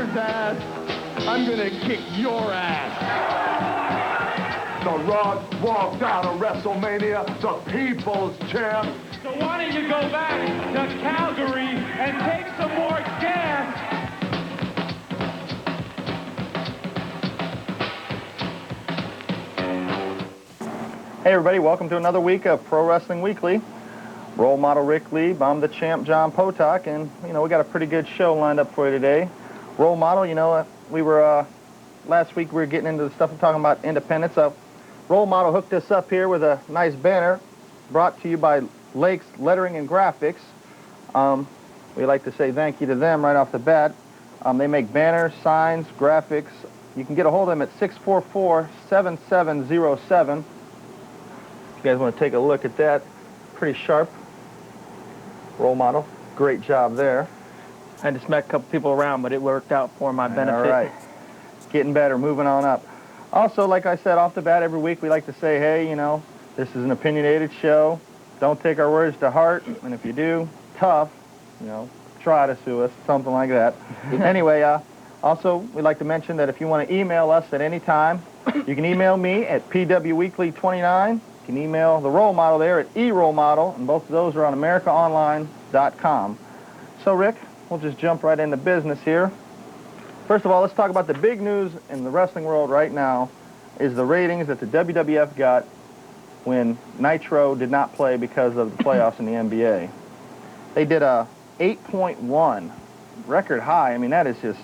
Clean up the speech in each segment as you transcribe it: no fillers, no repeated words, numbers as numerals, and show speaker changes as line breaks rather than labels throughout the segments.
Taylor's ass. I'm gonna kick your ass. The Rock walked out of WrestleMania, the people's champ.
So why don't you go back to Calgary and take some more gas?
Hey everybody, welcome to another week of Pro Wrestling Weekly. Role model Ric Lieb, I'm the champ John Potok, and we got a pretty good show lined up for you today. Role model, we were last week we were getting into the stuff of talking about independence. Role model hooked us up here with a nice banner brought to you by Lakes Lettering and Graphics. We'd like to say thank you to them right off the bat. They make banners, signs, graphics. You can get a hold of them at 644-7707. If you guys want to take a look at that, pretty sharp. Role model, great job there.
I had to smack a couple people around, but it worked out for my benefit.
All right, getting better, moving on up. Also, like I said off the bat, every week we like to say, hey, this is an opinionated show. Don't take our words to heart, and if you do, tough, try to sue us, something like that. Anyway, also, we'd like to mention that if you want to email us at any time, you can email me at pwweekly29. You can email the role model there at eRoleModel, and both of those are on AmericaOnline.com. So, Rick, we'll just jump right into business here. First of all, let's talk about the big news in the wrestling world right now is the ratings that the WWF got when Nitro did not play because of the playoffs in the NBA. They did a 8.1 record high. I mean, that is just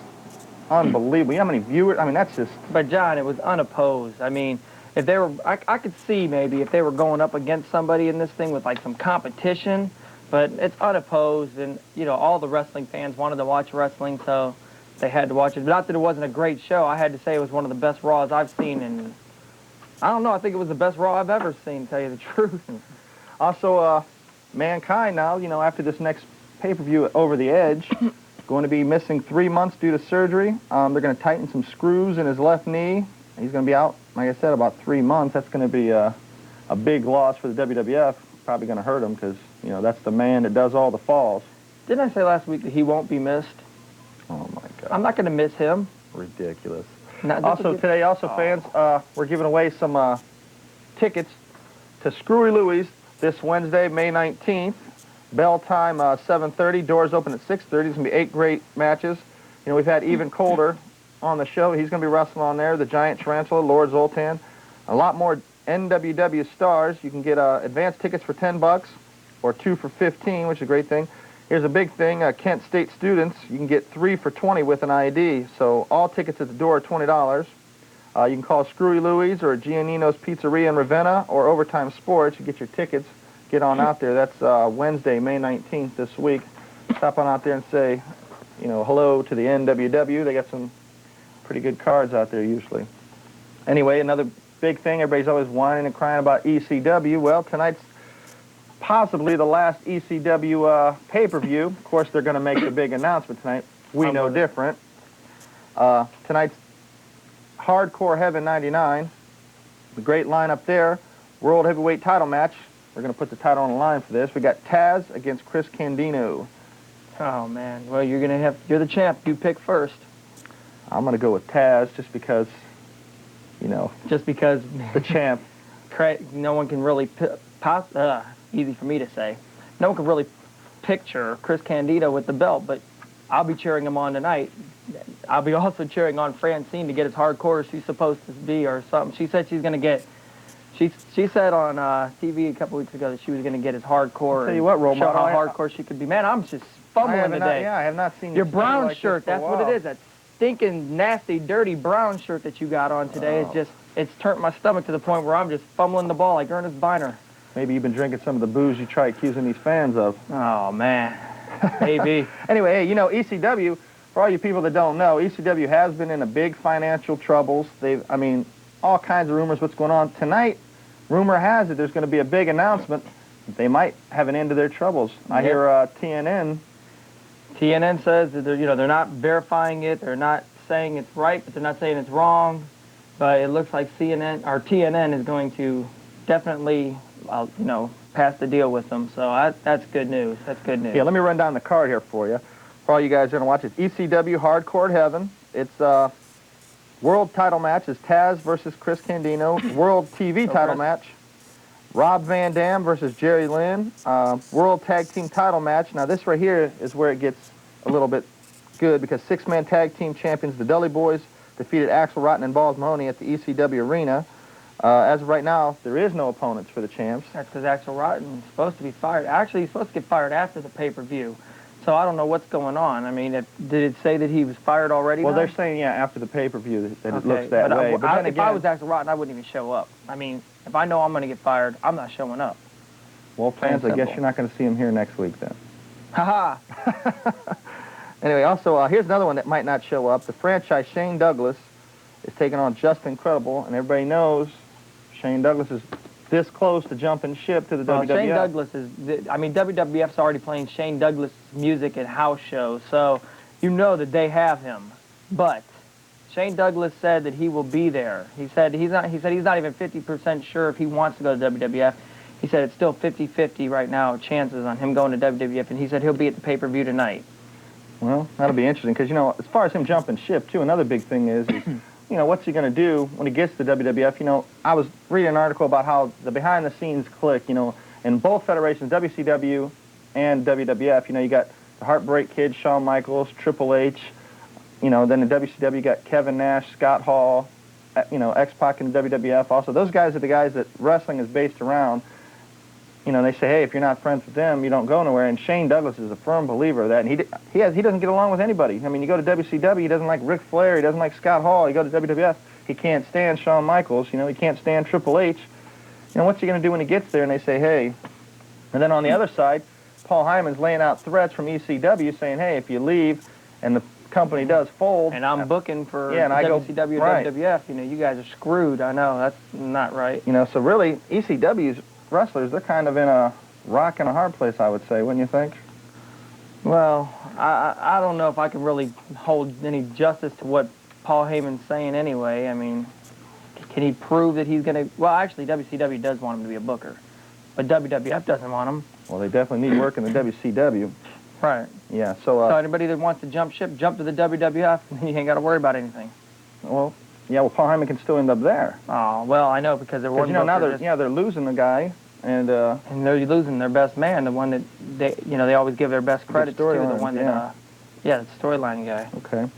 unbelievable. You know how many viewers? I mean, that's just...
But, John, it was unopposed. I mean, if they were... I could see maybe if they were going up against somebody in this thing with, like, some competition, but it's unopposed, and, all the wrestling fans wanted to watch wrestling, so they had to watch it. Not that it wasn't a great show. I had to say it was one of the best Raws I've seen, and I don't know. I think it was the best Raw I've ever seen, to tell you the truth.
Also, Mankind now, after this next pay-per-view at Over the Edge, going to be missing 3 months due to surgery. They're going to tighten some screws in his left knee. He's going to be out, like I said, about 3 months. That's going to be a big loss for the WWF. Probably going to hurt him because, that's the man that does all the falls.
Didn't I say last week that he won't be missed?
Oh, my God.
I'm not going to miss him.
Ridiculous.
Also,
today, fans, we're giving away some tickets to Screwy Louie's this Wednesday, May 19th. Bell time 7:30. Doors open at 6:30. There's going to be 8 great matches. We've had Even Colder on the show. He's going to be wrestling on there. The Giant Tarantula, Lord Zoltan. A lot more NWW stars. You can get advance tickets for $10 or 2 for $15, which is a great thing. Here's a big thing. Kent State students, you can get 3 for $20 with an ID. So all tickets at the door are $20. You can call Screwy Louie's or Giannino's Pizzeria in Ravenna or Overtime Sports. You get your tickets. Get on out there. That's Wednesday, May 19th this week. Stop on out there and say, hello to the NWW. They got some pretty good cards out there usually. Anyway, another big thing. Everybody's always whining and crying about ECW. Well, tonight's possibly the last ECW pay-per-view. Of course, they're going to make the big announcement tonight. We know different. Tonight's Hardcore Heaven 99. The great lineup there. World Heavyweight title match. We're going to put the title on the line for this. We got Taz against Chris Candido.
Oh, man. Well, you're the champ. You pick first.
I'm going to go with Taz just because,
Just because...
the champ.
No one can really... easy for me to say. No one can really picture Chris Candido with the belt, but I'll be cheering him on tonight. I'll be also cheering on Francine to get as hardcore as she's supposed to be or something. She said she's going to get... She said on TV a couple weeks ago that she was going to get as hardcore.
I'll tell you what, Role
show
Model,
how hardcore she could be. Man, I'm just fumbling today.
I have not seen
your
you
brown
like
shirt.
That's
what it is. That stinking, nasty, dirty brown shirt that you got on today it's turned my stomach to the point where I'm just fumbling the ball like Ernest Biner.
Maybe you've been drinking some of the booze you try accusing these fans of.
Oh man, maybe.
Anyway, hey, ECW. For all you people that don't know, ECW has been in a big financial troubles. All kinds of rumors. What's going on tonight? Rumor has it there's going to be a big announcement. They might have an end to their troubles. I hear TNN.
TNN says that they're not verifying it. They're not saying it's right, but they're not saying it's wrong. But it looks like TNN is going to definitely, pass the deal with them. So that's good news. That's good news.
Yeah, let me run down the card here for you. for all you guys that are going to watch, it's ECW Hardcore Heaven. It's world title match is Taz versus Chris Candido. World TV title match, Rob Van Dam versus Jerry Lynn. World Tag Team title match. Now this right here is where it gets a little bit good because six-man tag team champions, the Dudley Boys, defeated Axl Rotten and Balls Mahoney at the ECW Arena. As of right now, there is no opponents for the champs.
That's because Axl Rotten is supposed to be fired. Actually, he's supposed to get fired after the pay-per-view. So I don't know what's going on. I mean, did it say that he was fired already?
Well,
now?
they're saying, yeah, after the pay-per-view that it looks
but
that way. But then
if
again,
I was Axl Rotten, I wouldn't even show up. I mean, if I know I'm going to get fired, I'm not showing up.
Well, fans, I guess you're not going to see him here next week then.
Ha-ha.
Anyway, also, here's another one that might not show up. The franchise Shane Douglas is taking on Just Incredible, and everybody knows Shane Douglas is this close to jumping ship to the WWF.
Shane Douglas is, I mean, WWF's already playing Shane Douglas music at house shows, so you know that they have him. But Shane Douglas said that he will be there. He said he's not even 50% sure if he wants to go to WWF. He said it's still 50-50 right now, chances on him going to WWF, and he said he'll be at the pay-per-view tonight.
Well, that'll be interesting, because, you know, as far as him jumping ship, too, another big thing is you know, what's he going to do when he gets to WWF? You know, I was reading an article about how the behind-the-scenes click, you know, in both federations, WCW and WWF, you know, you got the Heartbreak Kid, Shawn Michaels, Triple H, you know, then in WCW you got Kevin Nash, Scott Hall, you know, X-Pac in the WWF. Also, those guys are the guys that wrestling is based around. You know, they say, hey, if you're not friends with them, you don't go nowhere. And Shane Douglas is a firm believer of that. And he doesn't get along with anybody. I mean, you go to WCW, he doesn't like Ric Flair, he doesn't like Scott Hall. You go to WWF, he can't stand Shawn Michaels. You know, he can't stand Triple H. You know, what's he going to do when he gets there? And they say, hey. And then on the other side, Paul Heyman's laying out threats from ECW saying, hey, if you leave and the company does fold.
And I'm booking for
and
WCW or WWF. You know, you guys are screwed. I know, that's not right.
You know, so really, ECW's wrestlers, they're kind of in a rock and a hard place, I would say, wouldn't you think?
Well, I don't know if I can really hold any justice to what Paul Heyman's saying anyway. I mean, can he prove that he's going to... Well, actually, WCW does want him to be a booker, but WWF doesn't want him.
Well, they definitely need work in the WCW.
Right.
Yeah, so...
so anybody that wants to jump ship, jump to the WWF, and you ain't got to worry about anything.
Well, yeah, well, Paul Heyman can still end up there.
Oh, well, I know, because they're...
You know, now they're losing the guy. And
they're losing their best man, the one that they always give their best credit to, the one that the storyline guy.
Okay.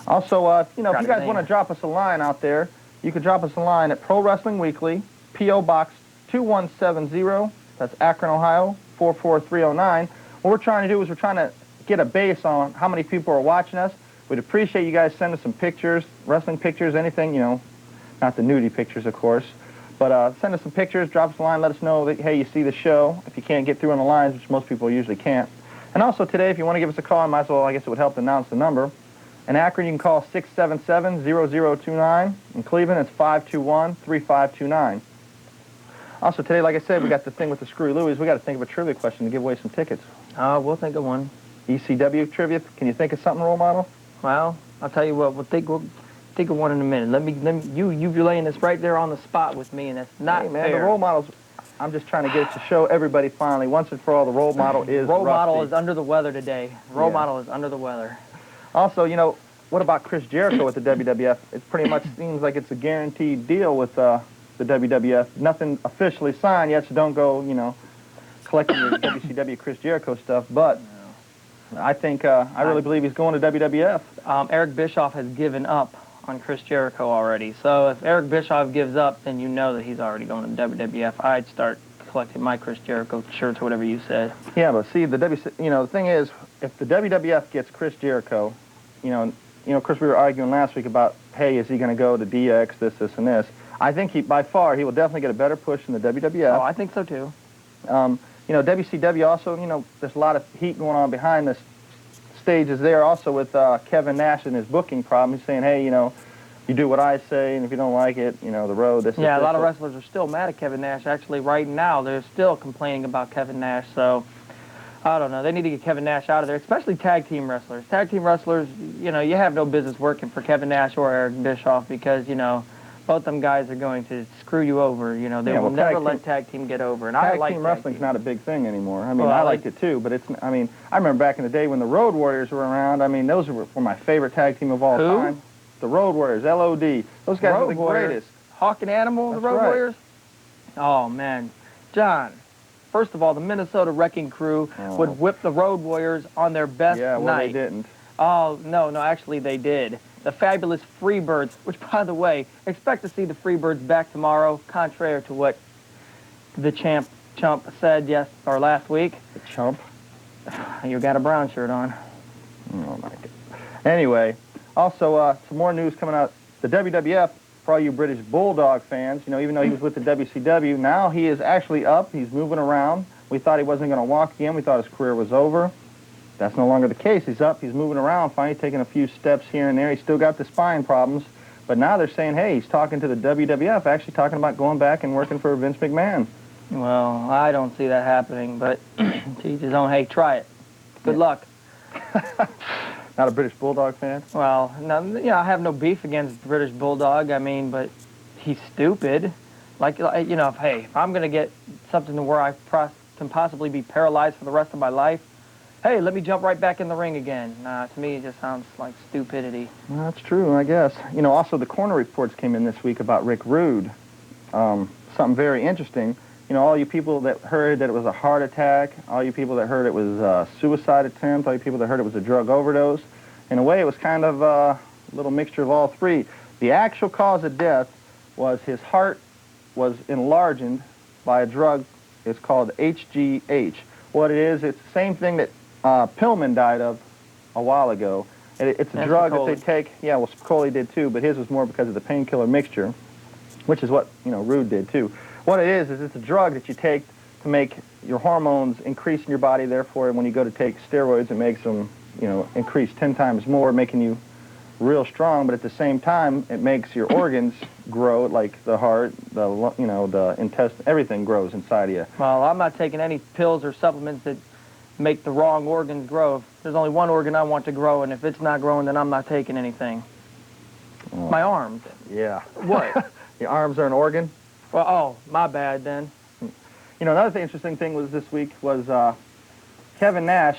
Also, you know, if you guys want to drop us a line out there, you can drop us a line at Pro Wrestling Weekly, P.O. Box 2170. That's Akron, Ohio 44309. What we're trying to do is we're trying to get a base on how many people are watching us. We'd appreciate you guys sending us some pictures, wrestling pictures, anything, you know, not the nudie pictures, of course. But send us some pictures, drop us a line, let us know that, hey, you see the show. If you can't get through on the lines, which most people usually can't. And also today, if you want to give us a call, I might as well, I guess it would help to announce the number. In Akron, you can call 677-0029. In Cleveland, it's 521-3529. Also today, like I said, we got the thing with the Screwy Louis. We got to think of a trivia question to give away some tickets.
We'll think of one.
ECW trivia. Can you think of something, role model?
Well, I'll tell you what. We'll think of one in a minute. Let me you're laying this right there on the spot with me, and that's not
man,
fair.
The role models, I'm just trying to get it to show everybody finally, once and for all, the role model is
Role model
rusty.
is under the weather today. Role model is under the weather.
Also, you know, what about Chris Jericho with the WWF? It pretty much seems like it's a guaranteed deal with the WWF. Nothing officially signed yet, so don't go, you know, collecting your WCW Chris Jericho stuff, but I think, I really believe he's going to WWF.
Eric Bischoff has given up on Chris Jericho already. So if Eric Bischoff gives up, then you know that he's already going to WWF. I'd start collecting my Chris Jericho shirts or whatever you said.
Yeah, but see, the thing is, if the WWF gets Chris Jericho, you know, of course we were arguing last week about, hey, is he going to go to DX, this, and this. I think by far, he will definitely get a better push in the WWF.
Oh, I think so too.
You know, WCW also, you know, there's a lot of heat going on behind the stages there also with Kevin Nash and his booking problem. He's saying, hey, you know, you do what I say, and if you don't like it, you know, the road, this,
yeah, a lot of wrestlers are still mad at Kevin Nash. Actually, right now, they're still complaining about Kevin Nash. So, I don't know. They need to get Kevin Nash out of there, especially tag team wrestlers. Tag team wrestlers, you know, you have no business working for Kevin Nash or Eric Bischoff because, you know, both them guys are going to screw you over. You know, they will never let tag team get over. And I like
tag team wrestling's not a big thing anymore. I mean,
Well,
I liked it too, but it's. I mean, I remember back in the day when the Road Warriors were around. I mean, those were my favorite tag team of all time. The Road Warriors, LOD. Those guys are the greatest.
Hawk and Animal, the Road Warriors. Oh man, John. First of all, the Minnesota Wrecking Crew would whip the Road Warriors on their best night.
Yeah, well, they didn't.
Oh, no, actually they did. The fabulous Freebirds, which, by the way, expect to see the Freebirds back tomorrow, contrary to what the chump said last week.
The chump?
You got a brown shirt on.
Oh, my God. Anyway, also, some more news coming out. The WWF, for all you British Bulldog fans, you know, even though he was with the WCW, now he is actually up. He's moving around. We thought he wasn't going to walk again. We thought his career was over. That's no longer the case. He's up. He's moving around, finally taking a few steps here and there. He's still got the spine problems. But now they're saying, hey, he's talking to the WWF, actually talking about going back and working for Vince McMahon.
Well, I don't see that happening, but to each his own. Hey, try it. Good luck.
Not a British Bulldog fan?
Well, no, you know, I have no beef against British Bulldog. I mean, but he's stupid. Like you know, if I'm going to get something to where I can possibly be paralyzed for the rest of my life, hey, let me jump right back in the ring again. To me, it just sounds like stupidity.
Well, that's true, I guess. You know, also the corner reports came in this week about Rick Rude. Something very interesting. You know, all you people that heard that it was a heart attack, all you people that heard it was a suicide attempt, all you people that heard it was a drug overdose, in a way it was kind of a little mixture of all three. The actual cause of death was his heart was enlarged by a drug. It's called HGH. What it is, it's the same thing that Pillman died of a while ago. It's a drug that they take. Yeah, well, Spicoli did too, but his was more because of the painkiller mixture, which is what, you know, Rude did too. What it is it's a drug that you take to make your hormones increase in your body. Therefore, when you go to take steroids, it makes them, you know, increase 10 times more, making you real strong. But at the same time, it makes your organs grow, like the heart, the intestine, everything grows inside of you.
Well, I'm not taking any pills or supplements that make the wrong organs grow. There's only one organ I want to grow, and if it's not growing, then I'm not taking anything.
Oh.
My arms.
Yeah.
What?
Your arms are an organ?
Well, oh, my bad then.
You know, another interesting thing was this week was Kevin Nash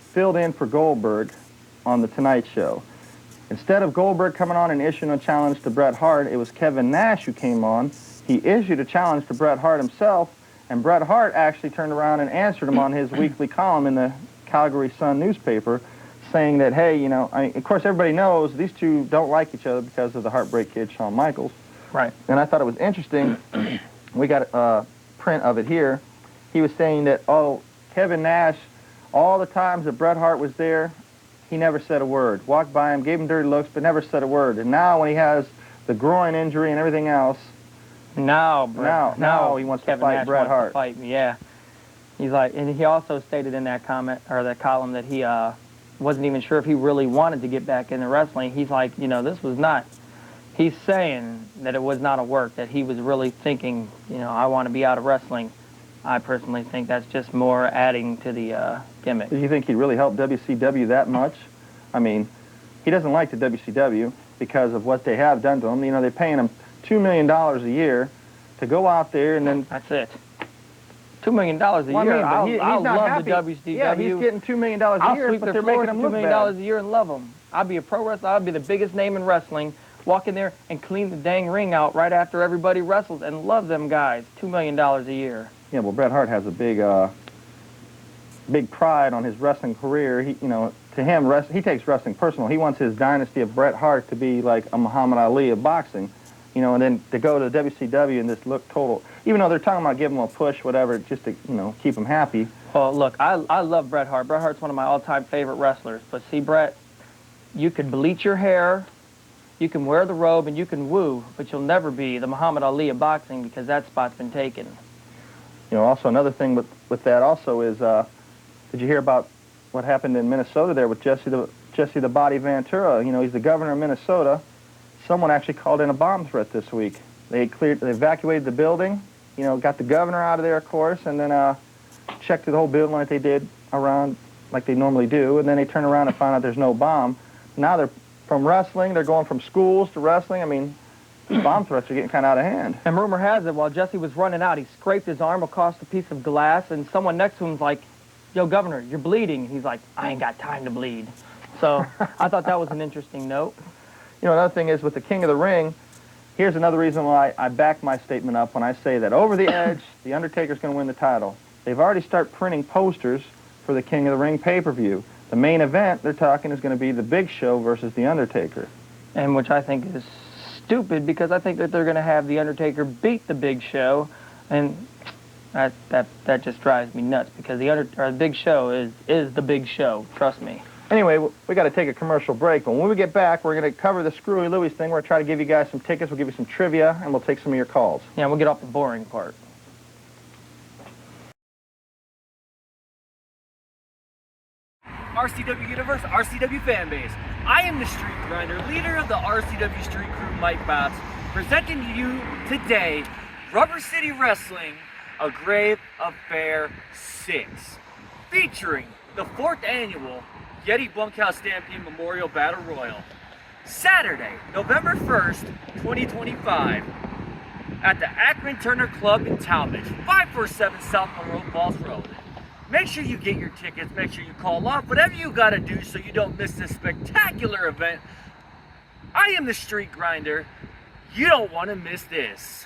filled in for Goldberg on The Tonight Show. Instead of Goldberg coming on and issuing a challenge to Bret Hart, it was Kevin Nash who came on. He issued a challenge to Bret Hart himself, and Bret Hart actually turned around and answered him on his weekly column in the Calgary Sun newspaper, saying that, hey, you know, of course everybody knows these two don't like each other because of the Heartbreak Kid, Shawn Michaels.
Right.
And I thought it was interesting. We got a print of it here. He was saying that, Kevin Nash, all the times that Bret Hart was there, he never said a word. Walked by him, gave him dirty looks, but never said a word. And now when he has the groin injury and everything else,
now
he wants
Kevin
to fight
Nash
Bret
wants
Hart.
To fight me, yeah. He's like, and he also stated in that comment or that column that he wasn't even sure if he really wanted to get back into wrestling. He's like, you know, this was not. He's saying that it was not a work, that he was really thinking, you know, I want to be out of wrestling. I personally think that's just more adding to the gimmick.
Do you think he'd really help WCW that much? I mean, he doesn't like the WCW because of what they have done to him. You know, they're paying him $2 million a year to go out there and then...
That's it. $2 million a year.
I mean,
I'll love
happy.
The WCW.
Yeah, he's getting $2 million a year,
I'll sweep
but
their
they're
floor
making
for
him
$2
look
million
bad.
a year and love him. I'll be a pro wrestler. I'll be the biggest name in wrestling. Walk in there and clean the dang ring out right after everybody wrestles and love them guys. $2 million a year.
Yeah, well, Bret Hart has a big pride on his wrestling career. He, you know, to him, he takes wrestling personal. He wants his dynasty of Bret Hart to be like a Muhammad Ali of boxing, you know, and then to go to WCW and just look total. Even though they're talking about giving him a push, whatever, just to, you know, keep him happy.
Well, look, I love Bret Hart. Bret Hart's one of my all-time favorite wrestlers. But see, Bret, you could bleach your hair, you can wear the robe, and you can woo, but you'll never be the Muhammad Ali of boxing because that spot's been taken.
You know, also another thing with that also is, did you hear about what happened in Minnesota there with Jesse the Body Ventura? You know, he's the governor of Minnesota. Someone actually called in a bomb threat this week. They evacuated the building, you know, got the governor out of there, of course, and then checked through the whole building like they did around, like they normally do, and then they turn around and find out there's no bomb. Now they're from wrestling, they're going from schools to wrestling. I mean, Bomb threats are getting kind of out of hand.
And rumor has it, while Jesse was running out, he scraped his arm across a piece of glass, and someone next to him's like, "Yo, Governor, you're bleeding." He's like, "I ain't got time to bleed." So I thought that was an interesting note.
You know, another thing is with the King of the Ring, here's another reason why I back my statement up when I say that over the edge, the Undertaker's going to win the title. They've already started printing posters for the King of the Ring pay-per-view. The main event they're talking is going to be the Big Show versus the Undertaker.
And which I think is stupid, because I think that they're going to have the Undertaker beat the Big Show, and that just drives me nuts, because the Big Show is the Big Show. Trust me.
Anyway, we got to take a commercial break, but when we get back, we're going to cover the Screwy Louis thing. We're going to try to give you guys some tickets. We'll give you some trivia, and we'll take some of your calls.
Yeah, we'll get off the boring part.
RCW Universe, RCW Fanbase. I am the Street Grinder, leader of the RCW Street Crew, Mike Botts, presenting to you today Rubber City Wrestling, A Grave Affair 6, featuring the 4th annual Yeti Bunkhouse Stampede Memorial Battle Royal. Saturday, November 1st, 2025, at the Akron Turner Club in Talmadge, 547 South Monroe Falls Road. Make sure you get your tickets, make sure you call off, whatever you gotta do so you don't miss this spectacular event. I am the Street Grinder. You don't want to miss this.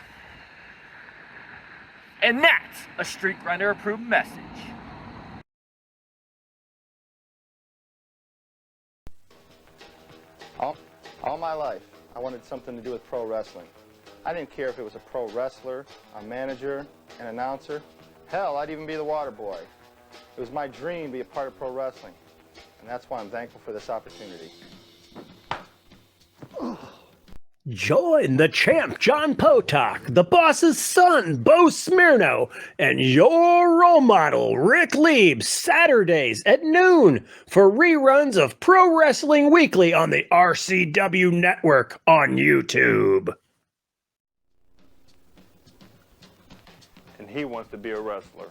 And that's a Street Grinder approved message.
All my life, I wanted something to do with pro wrestling. I didn't care if it was a pro wrestler, a manager, an announcer. Hell, I'd even be the water boy. It was my dream to be a part of pro wrestling, and that's why I'm thankful for this opportunity.
Join the champ, John Potok, the boss's son, Bo Smirno, and your role model, Ric Lieb, Saturdays at noon for reruns of Pro Wrestling Weekly on the RCW Network on YouTube.
And he wants to be a wrestler.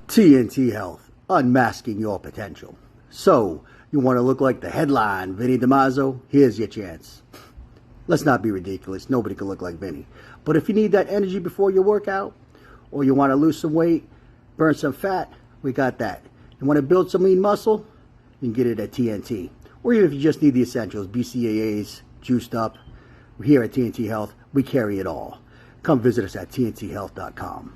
TNT Health, unmasking your potential. So, you want to look like the headline, Vinny DiMaggio? Here's your chance. Let's not be ridiculous. Nobody can look like Vinny. But if you need that energy before your workout, or you want to lose some weight, burn some fat, we got that. You want to build some lean muscle? You can get it at TNT. Or even if you just need the essentials, BCAAs, juiced up, here at TNT Health, we carry it all. Come visit us at tnthealth.com.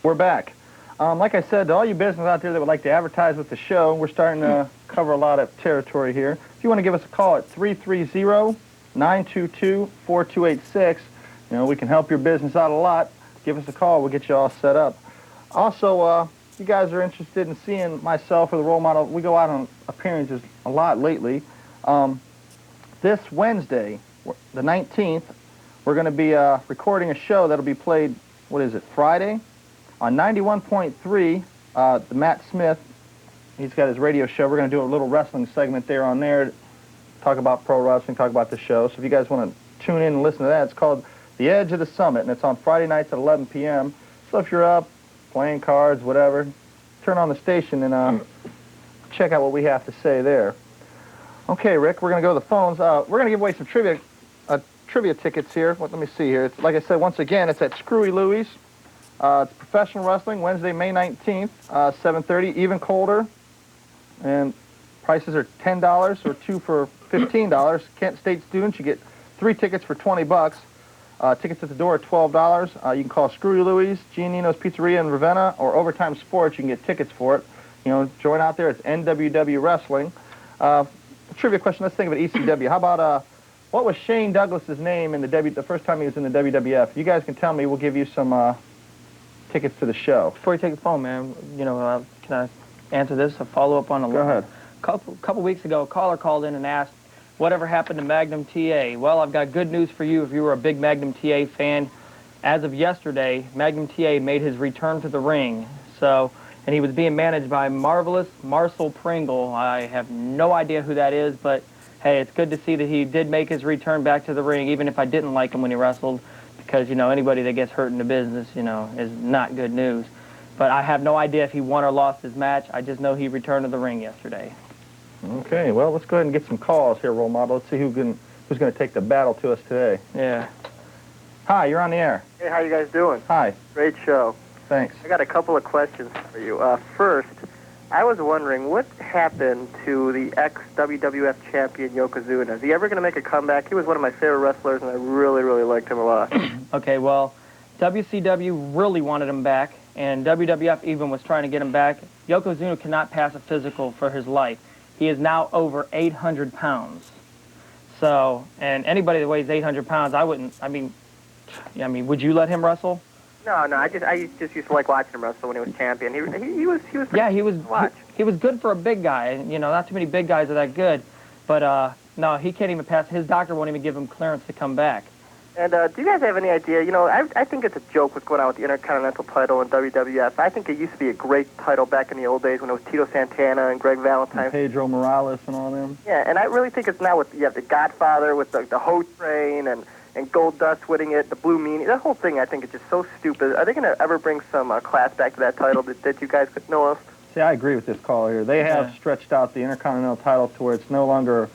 We're back. Like I said, to all you business out there that would like to advertise with the show, we're starting to cover a lot of territory here. If you want to give us a call at 330-922-4286, we can help your business out a lot. Give us a call. We'll get you all set up. Also, if you guys are interested in seeing myself or the role model, we go out on appearances a lot lately. This Wednesday, the 19th, we're going to be recording a show that'll be played, Friday? On 91.3, the Matt Smith, he's got his radio show. We're going to do a little wrestling segment there on there, talk about pro wrestling, talk about the show. So if you guys want to tune in and listen to that, it's called The Edge of the Summit, and it's on Friday nights at 11 p.m. So if you're up, playing cards, whatever, turn on the station and check out what we have to say there. Okay, Rick, we're going to go to the phones. We're going to give away some trivia tickets here. Let me see here. It's, like I said, once again, it's at Screwy Louie's. It's professional wrestling, Wednesday, May 19th, 7:30, even colder. And prices are $10 or 2 for $15. Kent State students, you get 3 tickets for $20. Tickets at the door are $12. You can call Screwy Louie's, Giannino's Pizzeria in Ravenna, or Overtime Sports. You can get tickets for it. Join out there. It's NWW Wrestling. Trivia question, let's think of it, ECW. How about, what was Shane Douglas's name in the first time he was in the WWF? You guys can tell me. We'll give you some tickets to the show.
Before you take the phone, man, can I answer this? A follow-up on a
Go ahead.
Couple weeks ago, a caller called in and asked whatever happened to Magnum TA? Well, I've got good news for you if you were a big Magnum TA fan. As of yesterday, Magnum TA made his return to the ring. So, and he was being managed by marvelous Marcel Pringle. I have no idea who that is, but hey, it's good to see that he did make his return back to the ring, even if I didn't like him when he wrestled, because, you know, anybody that gets hurt in the business, you know, is not good news. But I have no idea if he won or lost his match. I just know he returned to the ring yesterday.
Okay, well, let's go ahead and get some calls here, Role Model. Let's see who's going to take the battle to us today.
Yeah.
Hi, you're on the air.
Hey, how you guys doing?
Hi.
Great show.
Thanks.
I got a couple of questions for you. First, I was wondering what happened to the ex-WWF champion Yokozuna. Is he ever going to make a comeback? He was one of my favorite wrestlers, and I really, really liked him a lot.
Okay, well, WCW really wanted him back, and WWF even was trying to get him back. Yokozuna cannot pass a physical for his life. He is now over 800 pounds. So, and anybody that weighs 800 pounds, I mean, would you let him wrestle?
No, I just used to like watching him wrestle when he was champion. He was
Yeah, he was
watch.
he was good for a big guy. You know, not too many big guys are that good. But no, he can't even pass. His doctor won't even give him clearance to come back.
And do you guys have any idea? You know, I think it's a joke what's going on with the Intercontinental title in WWF. I think it used to be a great title back in the old days when it was Tito Santana and Greg Valentine.
And Pedro Morales and all them.
Yeah, and I really think it's now with the Godfather, with the Ho Train and Gold Dust winning it, the Blue Meanie. That whole thing, I think, is just so stupid. Are they going to ever bring some class back to that title that you guys could know of?
See, I agree with this caller here. They have stretched out the Intercontinental title to where it's no longer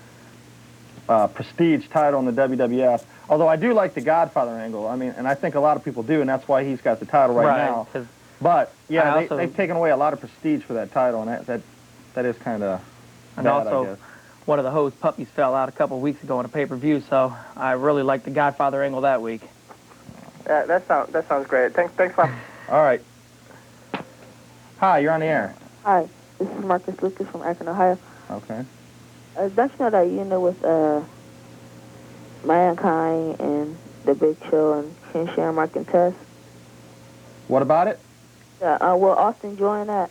a prestige title in the WWF. Although I do like the Godfather angle. I mean, and I think a lot of people do, and that's why he's got the title right now. But, yeah, they've taken away a lot of prestige for that title, and that is kind of bad,
also,
I guess.
One of the Ho's puppies fell out a couple of weeks ago on a pay-per-view, so I really liked the Godfather angle that week.
That sounds great. Thanks a lot.
All right. Hi, you're on the air.
Hi, this is Marcus Lucas from Akron, Ohio.
Okay.
Don't you know that with Mankind and The Big Show and Ken Shamrock and Tess?
What about it?
Yeah, will Austin join that?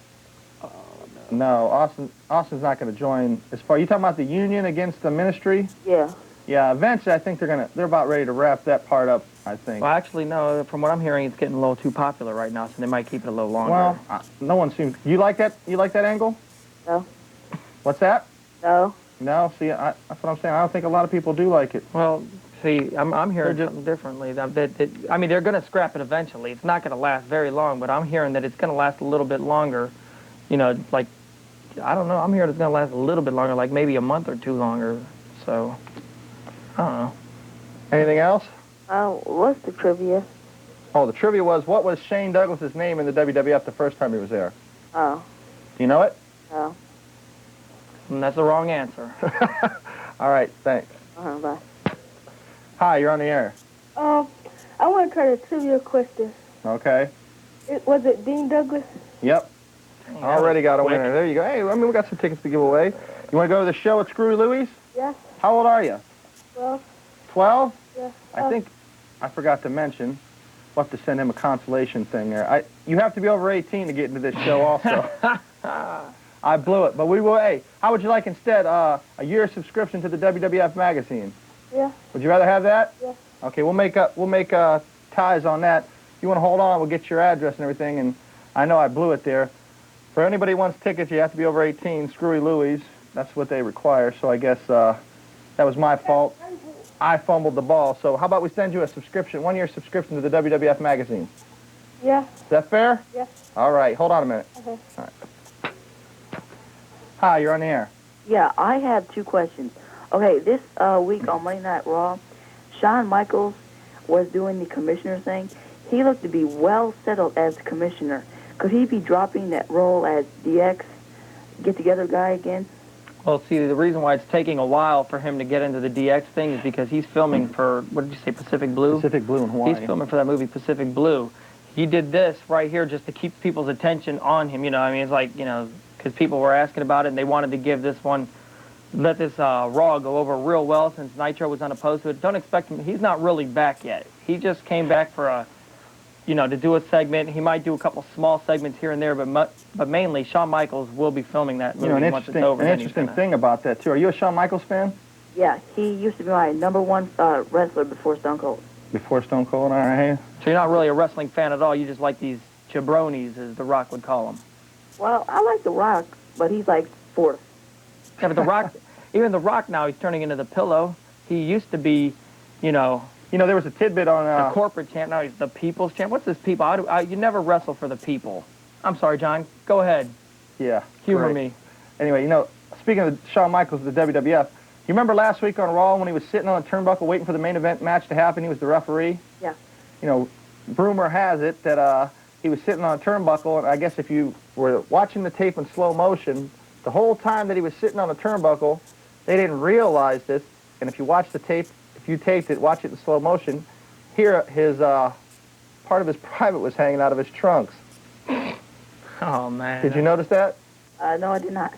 No, Austin's not going to join. As far you talking about the union against the ministry?
Yeah.
Yeah, eventually I think they're about ready to wrap that part up, I think.
Well, actually, no. From what I'm hearing, it's getting a little too popular right now, so they might keep it a little longer.
Well, no one seems. You like that? You like that angle?
No.
What's that?
No.
No. See, that's what I'm saying. I don't think a lot of people do like it.
Well, see, I'm hearing something differently. I mean, they're going to scrap it eventually. It's not going to last very long, but I'm hearing that it's going to last a little bit longer. You know, like, I don't know. I'm hearing it's going to last a little bit longer, like maybe a month or two longer. So, I don't know.
Anything else?
What's the trivia?
Oh, the trivia was, what was Shane Douglas's name in the WWF the first time he was there?
Oh.
Do you know it?
No.
And that's the wrong answer.
All right, thanks.
Bye.
Hi, you're on the air.
I want to try a trivia question.
Okay.
Was it Dean Douglas?
Yep. Already got a winner. There you go. Hey, I mean, we got some tickets to give away. You want to go to the show at Screwy Louie's?
Yes.
How old are you?
12.
12?
Yes.
I think I forgot to mention. We'll have to send him a consolation thing there. You have to be over 18 to get into this show also. I blew it, but we will. Hey, how would you like instead a year subscription to the WWF magazine?
Yeah.
Would you rather have that?
Yeah.
Okay, we'll make ties on that. If you want to hold on, we'll get your address and everything. And I know I blew it there. For anybody who wants tickets, you have to be over 18. Screwy Louie's, that's what they require. So I guess that was my fault. I fumbled the ball. So how about we send you a subscription, 1 year subscription to the WWF magazine?
Yeah.
Is that fair?
Yeah.
All right, hold on a minute.
Okay.
All right. Hi, you're on the air.
Yeah, I have two questions. Okay, this week on Monday Night Raw, Shawn Michaels was doing the commissioner thing. He looked to be well settled as commissioner. Could he be dropping that role as DX get-together guy again?
Well, see, the reason why it's taking a while for him to get into the DX thing is because he's filming for, what did you say, Pacific Blue?
Pacific Blue in Hawaii.
He's filming for that movie Pacific Blue. He did this right here just to keep people's attention on him. You know, I mean, it's like, you know, because people were asking about it and they wanted to give this one, let this Raw go over real well since Nitro was unopposed to it. Don't expect him. He's not really back yet. He just came back for a, you know, to do a segment. He might do a couple small segments here and there, but mainly Shawn Michaels will be filming that movie once it's over.
An interesting thing about that, too. Are you a Shawn Michaels fan?
Yeah, he used to be my #1 wrestler before Stone Cold.
Before Stone Cold, all right.
So you're not really a wrestling fan at all. You just like these jabronis, as The Rock would call them.
Well, I like The Rock, but he's like fourth.
Yeah, but The Rock, even The Rock now, he's turning into the Pillow. He used to be, you know,
there was a tidbit on...
the corporate champ. Now he's the people's champ. What's this people? You never wrestle for the people. I'm sorry, John. Go ahead.
Yeah.
Humor
great.
me.
Anyway, speaking of Shawn Michaels of the WWF, you remember last week on Raw when he was sitting on the turnbuckle waiting for the main event match to happen? He was the referee.
Yeah.
Rumor has it that he was sitting on a turnbuckle, and I guess if you were watching the tape in slow motion, the whole time that he was sitting on the turnbuckle, they didn't realize this. And if you watch the tape, if you taped it, watch it in slow motion, here his part of his private was hanging out of his trunks.
Oh, man.
Did you notice that?
No, I did not.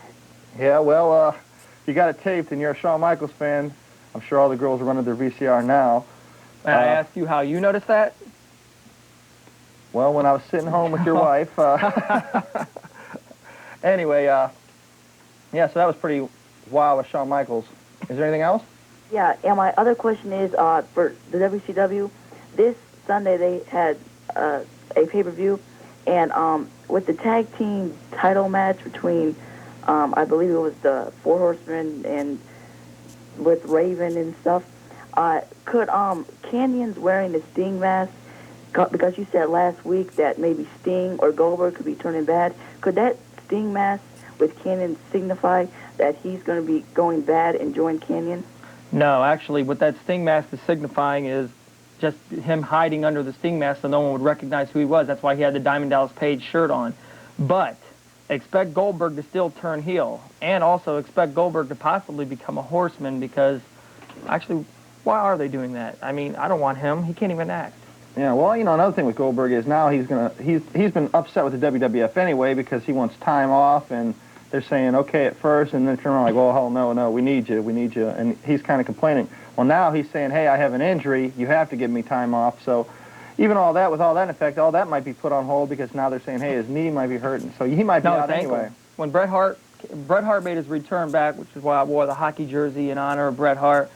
Yeah, well, if you got it taped and you're a Shawn Michaels fan, I'm sure all the girls are running their VCR now.
May I ask you how you noticed that?
Well, when I was sitting home with your wife. Anyway, yeah, so that was pretty wild with Shawn Michaels. Is there anything else?
Yeah, and my other question is for the WCW. This Sunday they had a pay-per-view, and with the tag team title match between, I believe it was the Four Horsemen and with Raven and stuff, could Canyon's wearing the Sting mask, because you said last week that maybe Sting or Goldberg could be turning bad, could that Sting mask with Canyon signify that he's going to be going bad and join Canyon?
No, actually, what that Sting mask is signifying is just him hiding under the Sting mask so no one would recognize who he was. That's why he had the Diamond Dallas Page shirt on. But expect Goldberg to still turn heel, and also expect Goldberg to possibly become a horseman, because actually, why are they doing that? I mean, I don't want him. He can't even act.
Yeah, well, another thing with Goldberg is now he's been upset with the WWF anyway because he wants time off, and they're saying okay at first, and then turn around like, well, hell no, we need you, and he's kind of complaining. Well, now he's saying, hey, I have an injury, you have to give me time off. So even all that, with all that in effect, all that might be put on hold because now they're saying, hey, his knee might be hurting, so he might be out anyway.
When Bret Hart made his return back, which is why I wore the hockey jersey in honor of Bret Hart,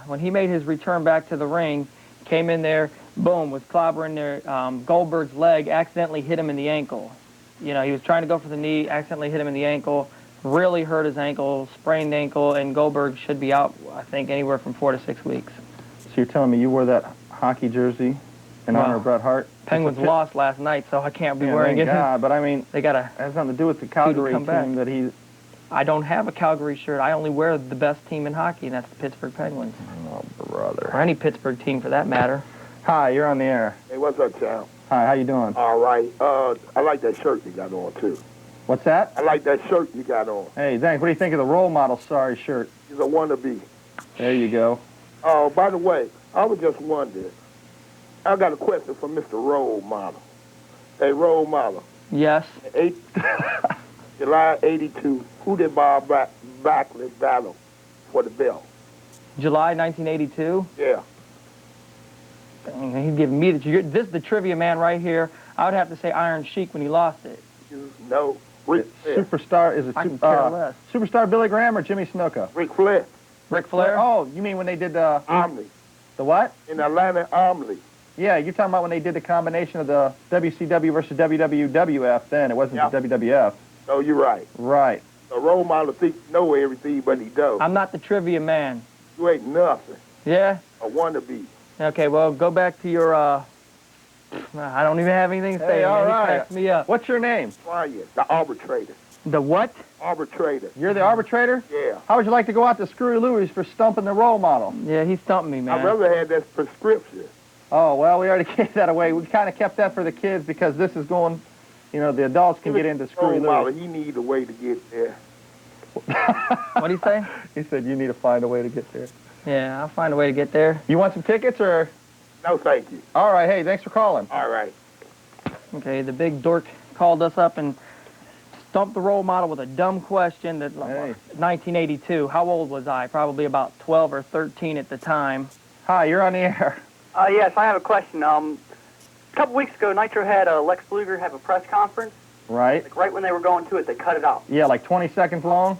when he made his return back to the ring, came in there, boom, was clobbering there. Goldberg's leg accidentally hit him in the ankle. He was trying to go for the knee, accidentally hit him in the ankle, really hurt his ankle, sprained ankle, and Goldberg should be out, I think, anywhere from 4 to 6 weeks.
So you're telling me you wore that hockey jersey in honor of Bret Hart?
Penguins lost last night, so I can't be wearing it.
Yeah, but I mean,
they got
it has nothing to do with the Calgary team that he...
I don't have a Calgary shirt. I only wear the best team in hockey, and that's the Pittsburgh Penguins.
Oh, brother.
Or any Pittsburgh team, for that matter.
Hi, you're on the air.
Hey, what's up, Chow?
Hi, how you doing?
All right. I like that shirt you got on, too.
What's that?
I like that shirt you got on.
Hey, thanks. What do you think of the Role Model Sorry shirt?
He's a wannabe.
There you go.
Oh, by the way, I was just wondering. I got a question for Mr. Role Model. Hey, Role Model.
Yes?
July 82, who did Bob Backlund battle for the belt?
July 1982?
Yeah.
He's giving me this is the trivia man right here. I would have to say Iron Sheik when he lost it.
No. Ric
Superstar, is it Superstar Billy Graham or Jimmy Snuka?
Ric Flair.
Ric Flair?
Oh, you mean when they did the...
Omni.
The what?
In Atlanta, Omni.
Yeah, you're talking about when they did the combination of the WCW versus WWF then. It wasn't the WWF.
Oh, you're right.
Right.
The Role Model know everything, but he don't.
I'm not the trivia man.
You ain't nothing.
Yeah?
A wannabe.
Okay, well, go back to your, I don't even have anything to say.
Hey, all
man.
right.
He cracks me up.
What's your name?
Brian, the arbitrator.
The what?
Arbitrator.
You're the arbitrator?
Yeah.
How would you like to go out to Screwy Louis for stumping the Role Model?
Yeah, he stumped me, man.
I'd rather have that prescription.
Oh, well, we already gave that away. We kind of kept that for the kids because this is going, the adults can get into Screwy Louis.
He need a way to get there.
What'd he say?
He said you need to find a way to get there.
Yeah, I'll find a way to get there.
You want some tickets or?
No, thank you.
All right, hey, thanks for calling.
All right.
Okay, the big dork called us up and stumped the Role Model with a dumb question. 1982. How old was I? Probably about 12 or 13 at the time.
Hi, you're on the air.
Yes, I have a question. A couple weeks ago, Nitro had Lex Luger have a press conference.
Right.
Like right when they were going to it, they cut it off.
Yeah, like 20 seconds long.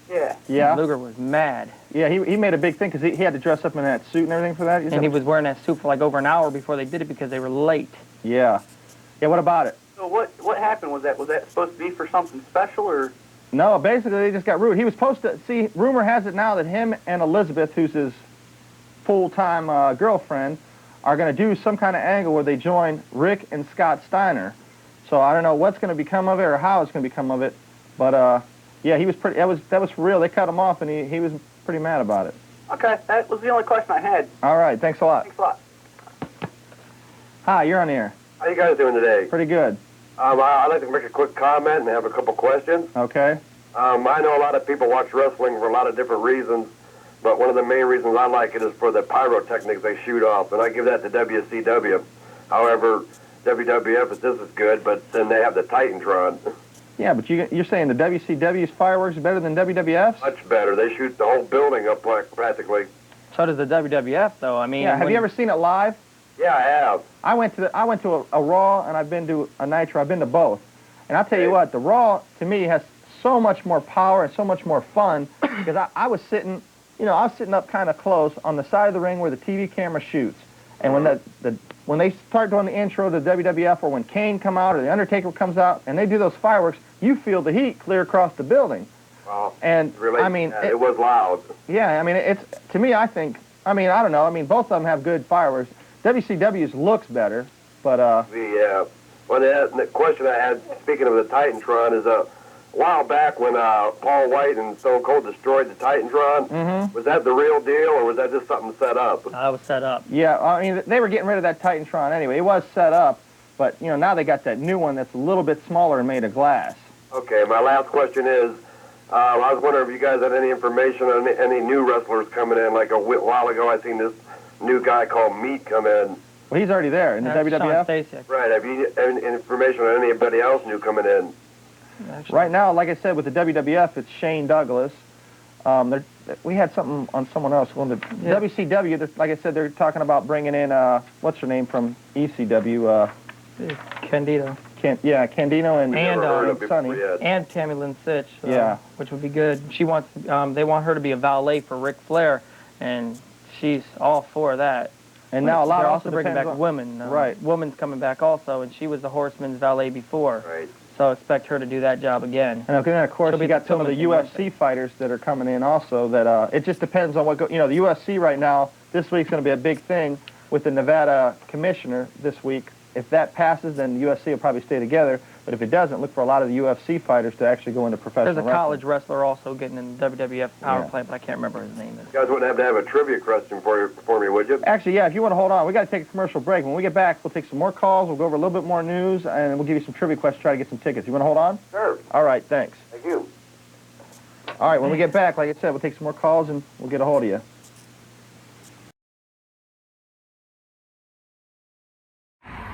Yeah.
Yeah.
Luger was mad.
Yeah, he made a big thing because he had to dress up in that suit and everything for that.
And he was wearing that suit for like over an hour before they did it because they were late.
Yeah. Yeah, what about it?
So what happened? Was that supposed to be for something special or?
No, basically they just got rude. He was supposed to, see, rumor has it now that him and Elizabeth, who's his full-time girlfriend, are going to do some kind of angle where they join Rick and Scott Steiner. So I don't know what's going to become of it or how it's going to become of it, but yeah, he was pretty. That was for real. They cut him off, and he was pretty mad about it.
Okay, that was the only question I had.
All right, thanks a lot.
Thanks a lot.
Hi, you're on the air.
How you guys doing today?
Pretty good.
I'd like to make a quick comment and have a couple questions.
Okay.
I know a lot of people watch wrestling for a lot of different reasons, but one of the main reasons I like it is for the pyrotechnics they shoot off, and I give that to WCW. However, WWF is just as good, but then they have the Titantron.
Yeah, but you're saying the WCW's fireworks are better than WWF's?
Much better. They shoot the whole building up practically.
So does the WWF, though. I mean,
yeah. Have you ever seen it live?
Yeah, I have.
I went to a Raw and I've been to a Nitro. I've been to both, and I'll tell you what, the Raw to me has so much more power and so much more fun because I was sitting, I was sitting up kind of close on the side of the ring where the TV camera shoots, and when they start doing the intro to WWF or when Kane come out or the Undertaker comes out and they do those fireworks, you feel the heat clear across the building.
Well,
and
really,
I mean,
it was loud.
Yeah, I mean, it's to me. I think. I mean, I don't know. I mean, both of them have good fireworks. WCW's looks better, but
the question I had, speaking of the Titantron, is a while back when Paul White and Stone Cold destroyed the Titantron. Was that the real deal, or was that just something set up?
It was set up.
Yeah, I mean, they were getting rid of that Titantron anyway. It was set up, but now they got that new one that's a little bit smaller and made of glass.
Okay, my last question is, I was wondering if you guys had any information on any new wrestlers coming in. Like a while ago, I seen this new guy called Meat come in.
Well, he's already there in the WWF.
Right. Have you any information on anybody else new coming in?
Right now, like I said, with the WWF, it's Shane Douglas. We had something on someone else. Well, the WCW, like I said, they're talking about bringing in, what's her name from ECW?
Candido.
Candido and Sonny.
And Tammy Lynn Sitch.
Yeah.
Which would be good. She wants. They want her to be a valet for Ric Flair, and she's all for that.
And now a lot
they're
also
also bringing back women.
Right.
Woman's coming back also, and she was the Horseman's valet before.
Right.
So expect her to do that job again.
And then, of course, we got some of the UFC fighters that are coming in also. That it just depends on what the UFC right now. This week's going to be a big thing with the Nevada commissioner this week. If that passes, then the UFC will probably stay together. But if it doesn't, look for a lot of the UFC fighters to actually go into professional
There's a
wrestling.
college wrestler also getting in the WWF power plant, but I can't remember his name.
You guys wouldn't have a trivia question for me, would you?
Actually, yeah, if you want to hold on, we got to take a commercial break. When we get back, we'll take some more calls, we'll go over a little bit more news, and we'll give you some trivia questions, try to get some tickets. You want to hold on?
Sure.
All right, thanks.
Thank you.
All right, when we get back, like I said, we'll take some more calls, and we'll get a hold of you.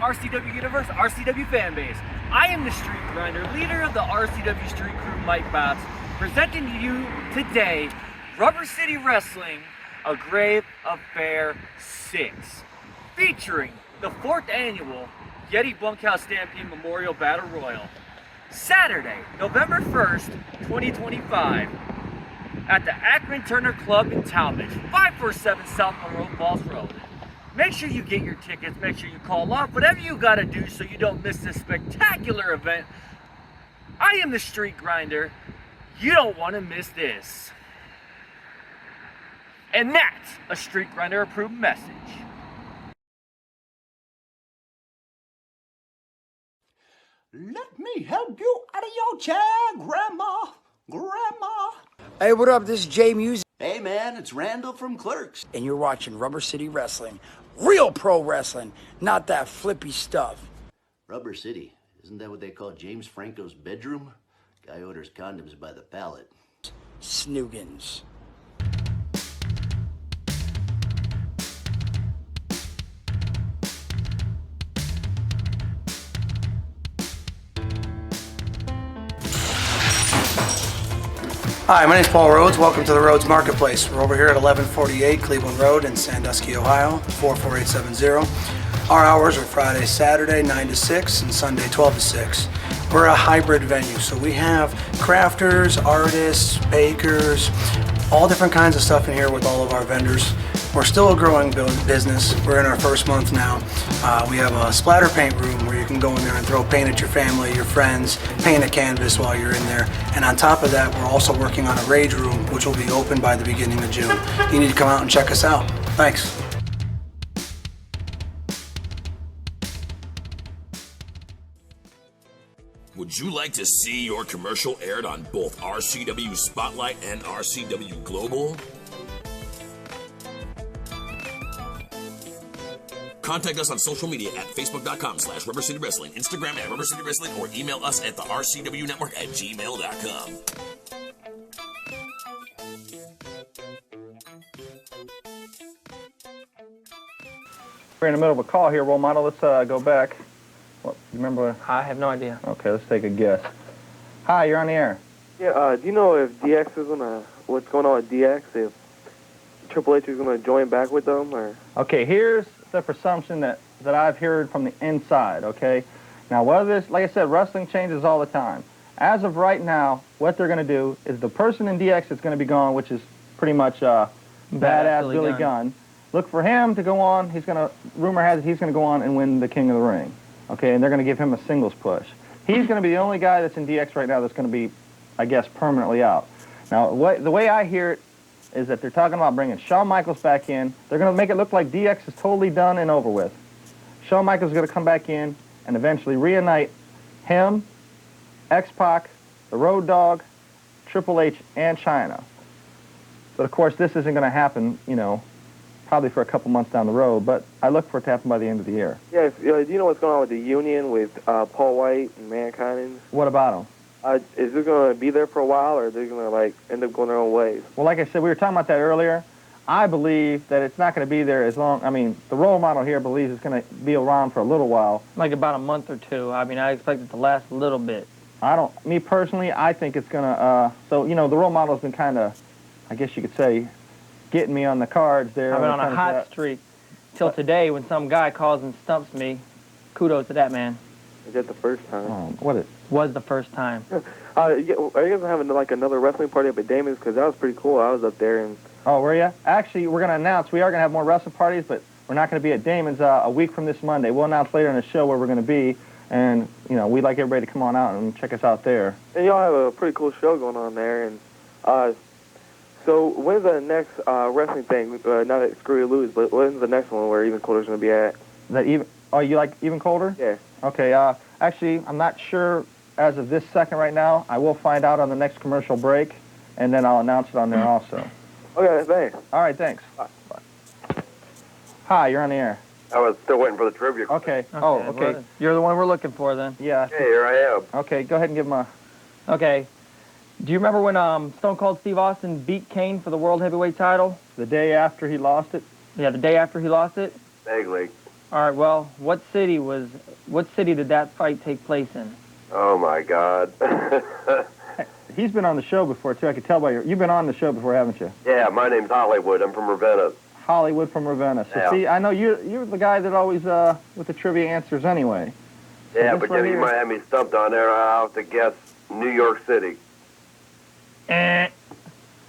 RCW Universe, RCW Fanbase. I am the Street Grinder, leader of the RCW Street Crew, Mike Botts, presenting to you today Rubber City Wrestling, A Grave Affair 6, featuring the 4th annual Yeti Bunkhouse Stampede Memorial Battle Royal. Saturday, November 1st, 2025, at the Akron Turner Club in Talmadge, 547 South Monroe Falls Road. Make sure you get your tickets, make sure you call off, whatever you gotta do so you don't miss this spectacular event. I am the Street Grinder. You don't wanna miss this. And that's a Street Grinder approved message.
Let me help you out of your chair, Grandma.
Hey, what up? This is Jay Music.
Hey, man, it's Randall from Clerks.
And you're watching Rubber City Wrestling. Real pro wrestling, not that flippy stuff.
Rubber City, isn't that what they call James Franco's bedroom? Guy orders condoms by the pallet.
Snoogans.
Hi, my name's Paul Rhodes. Welcome to the Rhodes Marketplace. We're over here at 1148 Cleveland Road in Sandusky, Ohio, 44870. Our hours are Friday, Saturday, 9 to 6, and Sunday, 12 to 6. We're a hybrid venue, so we have crafters, artists, bakers, all different kinds of stuff in here with all of our vendors. We're still a growing business. We're in our first month now. We have a splatter paint room where you can go in there and throw paint at your family, your friends, paint a canvas while you're in there. And on top of that, we're also working on a rage room, which will be open by the beginning of June. You need to come out and check us out. Thanks.
Would you like to see your commercial aired on both RCW Spotlight and RCW Global? Contact us on social media at facebook.com/Rubber City Wrestling, Instagram at Rubber City Wrestling, or email us at the RCW Network at gmail.com.
We're in the middle of a call here, role model. Let's go back. What, you remember?
I have no idea.
Okay, let's take a guess. Hi, you're on the air.
Yeah, do you know if DX is gonna, what's going on with DX? If Triple H is gonna join back with them, or?
Okay, here's the presumption that I've heard from the inside, okay? Now, whether this, like I said, wrestling changes all the time. As of right now, what they're going to do is the person in DX that's going to be gone, which is pretty much badass Billy Gunn, look for him to go on. He's going to, rumor has it, he's going to go on and win the King of the Ring, okay? And they're going to give him a singles push. He's going to be the only guy that's in DX right now that's going to be, I guess, permanently out. Now, the way I hear it is that they're talking about bringing Shawn Michaels back in. They're going to make it look like DX is totally done and over with. Shawn Michaels is going to come back in and eventually reunite him, X-Pac, the Road Dogg, Triple H, and Chyna. But, of course, this isn't going to happen, you know, probably for a couple months down the road, but I look for it to happen by the end of the year.
Yeah, do you know what's going on with the Union with Paul White and Mankind?
What about him?
Is it going to be there for a while, or are they going to, like, end up going their own ways?
Well, like I said, we were talking about that earlier. I believe that it's not going to be there as long, I mean, the role model here believes it's going to be around for a little while.
Like about a month or two. I mean, I expect it to last a little bit.
Me personally, I think it's going to, so, you know, the role model's been kind of, I guess you could say, getting me on the cards there.
I've been on a hot streak till today when some guy calls and stumps me. Kudos to that man.
Is that the first time?
Was the first time.
Are you guys having, like, another wrestling party up at Damon's? Because that was pretty cool. I was up there and...
Oh, were you? Actually, we're going to announce we are going to have more wrestling parties, but we're not going to be at Damon's a week from this Monday. We'll announce later in the show where we're going to be, and, you know, we'd like everybody to come on out and check us out there.
And y'all have a pretty cool show going on there. And so when's the next wrestling thing? Not that Screw You Lose, but when's the next one where Even Colder's going to be at?
Oh, you like Even Colder?
Yeah.
Okay, actually, I'm not sure as of this second right now. I will find out on the next commercial break, and then I'll announce it on there also.
Okay, thanks.
All right, thanks. Bye. Hi, you're on the air.
I was still waiting for the trivia.
Okay. Oh, okay.
You're the one we're looking for then.
Yeah.
Hey, here I am.
Okay, go ahead and give him a...
Okay. Do you remember when Stone Cold Steve Austin beat Kane for the World Heavyweight title?
The day after he lost it?
Yeah, the day after he lost it?
Vaguely.
All right, well, what city did that fight take place in?
Oh, my God.
He's been on the show before, too. I could tell by you've been on the show before, haven't you?
Yeah, my name's Hollywood. I'm from Ravenna.
Hollywood from Ravenna. So,
yeah.
See, I know you're the guy that always, with the trivia answers anyway. So
yeah, but then you might have me stumped on there. I'll have to guess New York City. I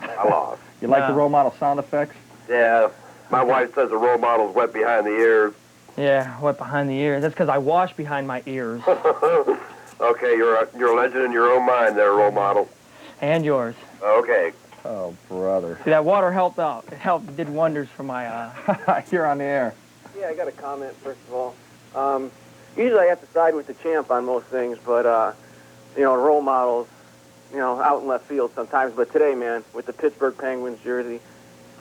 lost.
You like the role model sound effects?
Yeah. My wife says the role model's wet behind the ears.
Yeah, wet behind the ears. That's because I wash behind my ears.
Okay, you're a legend in your own mind there, role model.
And yours.
Okay.
Oh, brother.
See, that water helped out. It helped. It did wonders for my...
You're on the air.
Yeah, I got a comment, first of all. Usually I have to side with the champ on most things, but, you know, role models, you know, out in left field sometimes. But today, man, with the Pittsburgh Penguins jersey,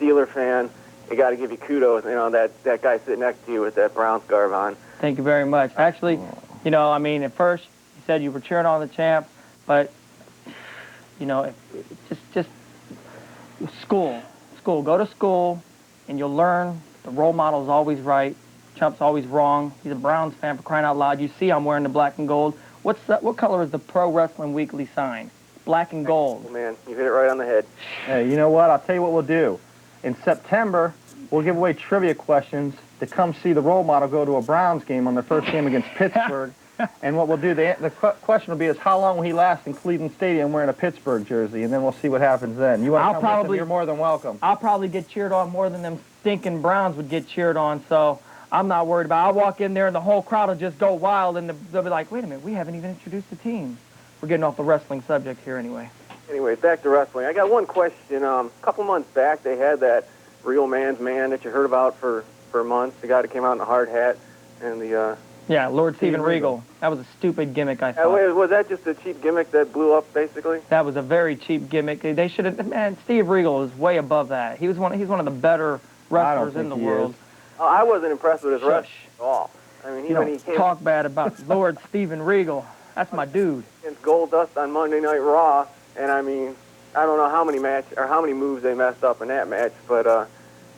Steeler fan, you got to give you kudos, you know, that guy sitting next to you with that Browns garb on.
Thank you very much. Actually, you know, I mean, at first you said you were cheering on the champ, but, you know, just school. Go to school, and you'll learn the role model is always right. Chump's always wrong. He's a Browns fan, for crying out loud. You see I'm wearing the black and gold. What color is the Pro Wrestling Weekly sign? Black and gold.
Oh, man, you hit it right on the head.
Hey, you know what? I'll tell you what we'll do. In September, we'll give away trivia questions to come see the role model go to a Browns game on their first game against Pittsburgh, And what we'll do, the question will be is how long will he last in Cleveland Stadium wearing a Pittsburgh jersey, and then we'll see what happens then. You want to come with him, you're more than welcome.
I'll probably get cheered on more than them stinking Browns would get cheered on, so I'm not worried about it. I'll walk in there and the whole crowd will just go wild, and they'll be like, wait a minute, we haven't even introduced the team. We're getting off the wrestling subject here anyway.
Anyway, back to wrestling. I got one question. A couple months back, they had that real man's man that you heard about for months, the guy that came out in a hard hat, and the...
Yeah, Lord Steven Regal. That was a stupid gimmick, I thought.
Was that just a cheap gimmick that blew up, basically?
That was a very cheap gimmick. They should have... Man, Steve Regal is way above that. He's one of the better wrestlers in the world.
I wasn't impressed with his wrestling at all. I mean,
when he came... Talk bad about Lord Steven Regal. That's my dude.
Against Goldust on Monday Night Raw, and I mean, I don't know how many moves they messed up in that match, but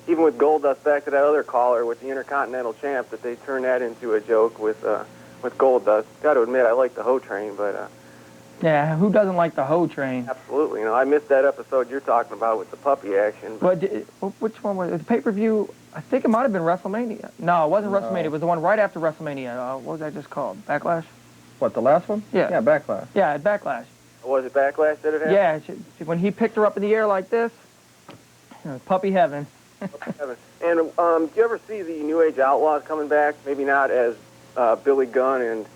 even with Goldust, back to that other caller with the Intercontinental Champ, that they turned that into a joke with Goldust. Got to admit, I like the Ho Train, but
yeah, who doesn't like the Ho Train?
Absolutely. I missed that episode you're talking about with the puppy action.
But which one was it? The pay-per-view? I think it might have been WrestleMania. No, it wasn't WrestleMania. It was the one right after WrestleMania. What was that just called? Backlash?
What, the last one?
Yeah.
Yeah, Backlash.
Yeah, Backlash.
Was it Backlash that it happened?
Yeah, when he picked her up in the air like this, puppy heaven.
And do you ever see the New Age Outlaws coming back? Maybe not as Billy Gunn and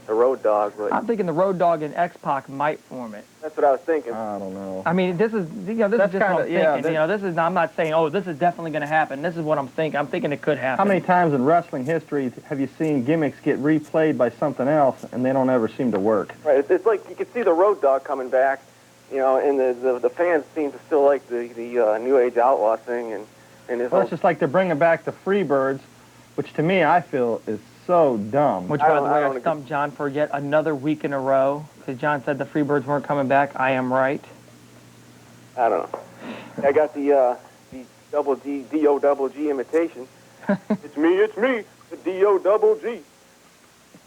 the Road Dogg, but
I'm thinking the Road Dogg and X-Pac might form it.
That's what I was thinking.
I don't know.
I mean, this is this is just what I'm thinking. This is I'm not saying this is definitely going to happen. This is what I'm thinking. I'm thinking it could happen.
How many times in wrestling history have you seen gimmicks get replayed by something else and they don't ever seem to work?
Right. It's like you could see the Road Dogg coming back, and the fans seem to still like the New Age Outlaw thing, and
it's just like they're bringing back the Freebirds, which to me I feel is so dumb.
Which, by the way, I stumped John for yet another week in a row, because John said the Freebirds weren't coming back. I am right.
I don't know. I got the double D, D-O double G imitation. It's me, the D-O double G.